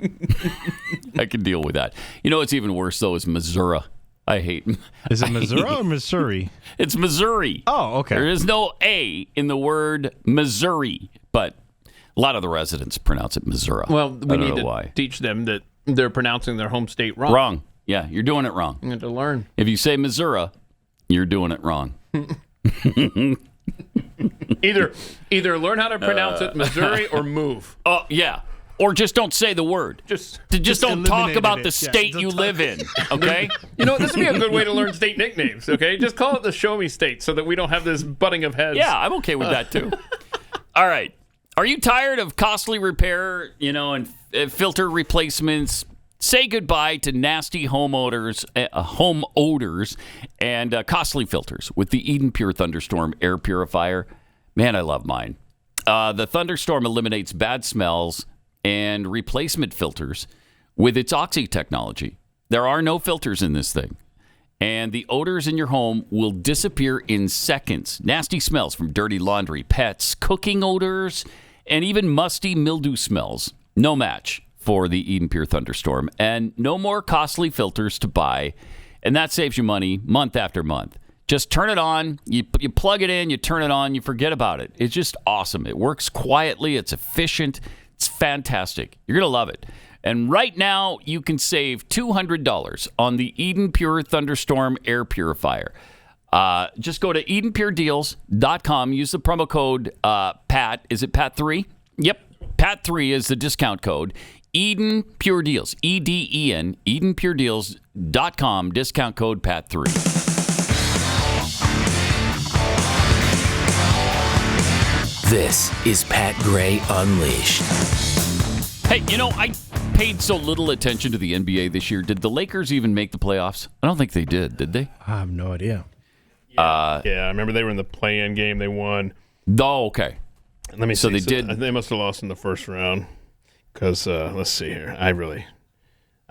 I can deal with that. You know what's even worse, though, is Missouri. I hate. Is it Missouri or Missouri? It's Missouri. Oh, okay. There is no A in the word Missouri, but a lot of the residents pronounce it Missouri. Well, we need to why. teach them that they're pronouncing their home state wrong. Wrong. Yeah, you're doing it wrong. You have to learn. If you say Missouri, you're doing it wrong. Either learn how to pronounce it Missouri or move. Oh, yeah. Or just don't say the word. Just don't talk about the state you live in, okay? You know, this would be a good way to learn state nicknames, okay? Just call it the Show Me State so that we don't have this butting of heads. Yeah, I'm okay with that, too. All right. Are you tired of costly repair, and filter replacements? Say goodbye to nasty home odors and costly filters with the Eden Pure Thunderstorm air purifier. Man, I love mine. The Thunderstorm eliminates bad smells and replacement filters with its Oxy technology. There are no filters in this thing. And the odors in your home will disappear in seconds. Nasty smells from dirty laundry, pets, cooking odors, and even musty mildew smells. No match for the Eden Pure Thunderstorm. And no more costly filters to buy. And that saves you money month after month. Just turn it on, you plug it in, you turn it on, you forget about it. It's just awesome. It works quietly, it's efficient, it's fantastic. You're going to love it. And right now, you can save $200 on the Eden Pure Thunderstorm air purifier. Just go to EdenPureDeals.com, use the promo code PAT. Is it PAT3? Yep, PAT3 is the discount code. Eden Pure Deals, EDEN, EdenPureDeals.com, discount code PAT3. This is Pat Gray Unleashed. Hey, I paid so little attention to the NBA this year. Did the Lakers even make the playoffs? I don't think they did they? I have no idea. Yeah, I remember they were in the play-in game. They won. Oh, okay. Let me see. So they did. They must have lost in the first round because, let's see here. I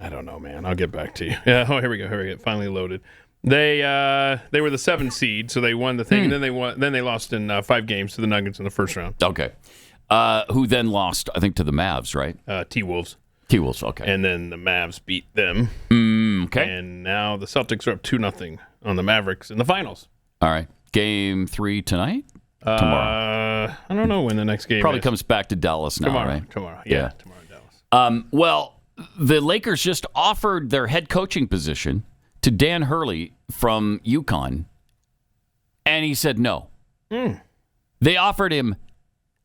don't know, man. I'll get back to you. Yeah, here we go. Finally loaded. They were the 7th seed, so they won the thing, and then they lost in 5 games to the Nuggets in the first round. Okay. Who then lost, I think, to the Mavs, right? T-Wolves. T-Wolves, okay. And then the Mavs beat them. Okay. And now the Celtics are up 2-0 on the Mavericks in the finals. All right. Game 3 tonight? Tomorrow. I don't know when the next game Probably is. comes back to Dallas now, right? Tomorrow. Yeah, tomorrow in Dallas. Well, the Lakers just offered their head coaching position to Dan Hurley from UConn, and he said no. They offered him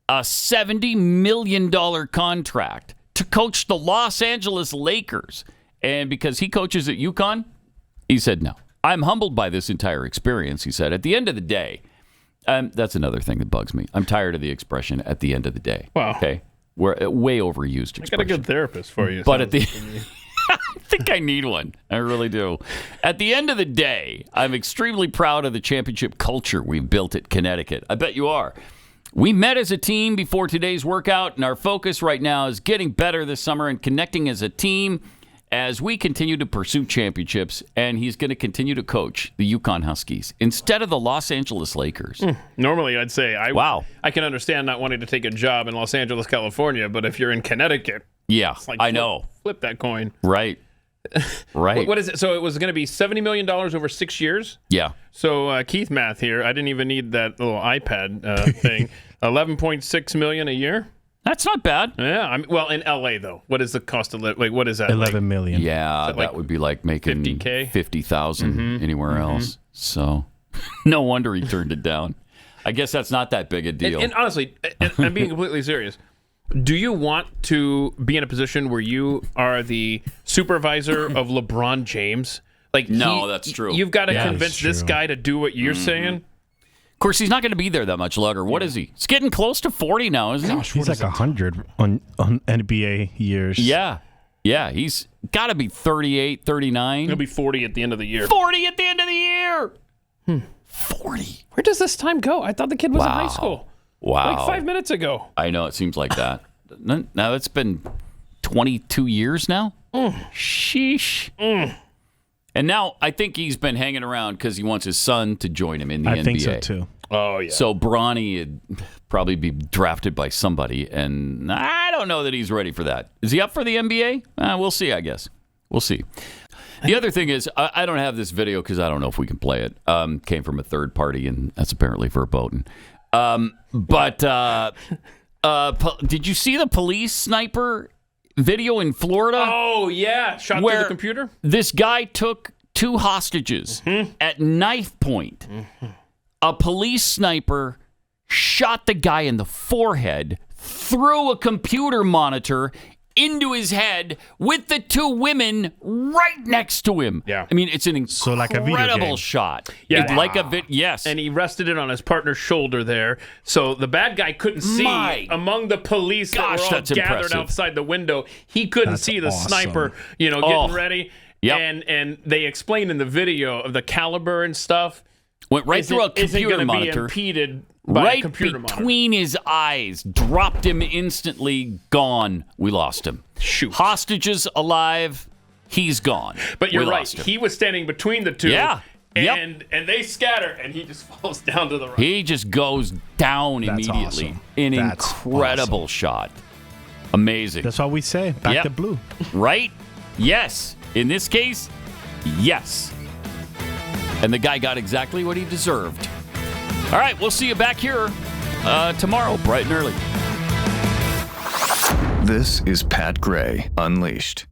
a $70 million contract to coach the Los Angeles Lakers. And because he coaches at UConn, he said no. I'm humbled by this entire experience, he said. At the end of the day, that's another thing that bugs me. I'm tired of the expression, at the end of the day. Wow. Okay? We're way overused expression. I got a good therapist for you. But at the... I think I need one. I really do. At the end of the day, I'm extremely proud of the championship culture we've built at Connecticut. I bet you are. We met as a team before today's workout, and our focus right now is getting better this summer and connecting as a team as we continue to pursue championships. And he's going to continue to coach the UConn Huskies instead of the Los Angeles Lakers. Normally, I'd say, I can understand not wanting to take a job in Los Angeles, California, but if you're in Connecticut... Yeah, I know. Flip that coin. Right. Right. What is it? So it was going to be $70 million over 6 years? Yeah. So Keith math here. I didn't even need that little iPad thing. $11.6 million a year? That's not bad. Yeah. Well, in L.A., though. What is the cost of living? Like, what is that? $11 million. Yeah, that would be like making 50K? 50,000 anywhere else. So no wonder he turned it down. I guess that's not that big a deal. And honestly, I'm being completely serious. Do you want to be in a position where you are the supervisor of LeBron James? No, that's true. You've got to convince this guy to do what you're saying. Of course, he's not going to be there that much longer. What is he? He's getting close to 40 now, isn't he? He's like 100 on NBA years. Yeah. Yeah, he's got to be 38, 39. He'll be 40 at the end of the year. 40 at the end of the year! 40. Where does this time go? I thought the kid was in high school. Wow. Like 5 minutes ago. I know, it seems like that. Now, it's been 22 years now? Sheesh. And now I think he's been hanging around because he wants his son to join him in the NBA. I think so, too. Oh, yeah. So Bronny would probably be drafted by somebody, and I don't know that he's ready for that. Is he up for the NBA? We'll see, I guess. We'll see. The other thing is, I don't have this video because I don't know if we can play it. Came from a third party, and that's apparently verboten. Did you see the police sniper video in Florida? Oh, yeah. Shot through the computer? This guy took 2 hostages at knife point. A police sniper shot the guy in the forehead through a computer monitor into his head with the 2 women right next to him. Yeah. I mean, it's an incredible shot. Yeah. Yes. And he rested it on his partner's shoulder there. So the bad guy couldn't see among the police that were all gathered impressive. outside the window. He couldn't see the sniper, getting ready. Yep. And they explained in the video of the caliber and stuff. Went right through a computer monitor. monitor. Be impeded by right a computer between his eyes. Dropped him instantly. Gone. We lost him. Shoot. Hostages alive. He's gone. But you're We right. lost him. He was standing between the 2. Yeah. And they scatter, and he just falls down to the right. He just goes down immediately. Awesome. An That's incredible shot. Amazing. That's all we say. Back to blue. Right? Yes. In this case, yes. And the guy got exactly what he deserved. All right, we'll see you back here tomorrow, bright and early. This is Pat Gray Unleashed.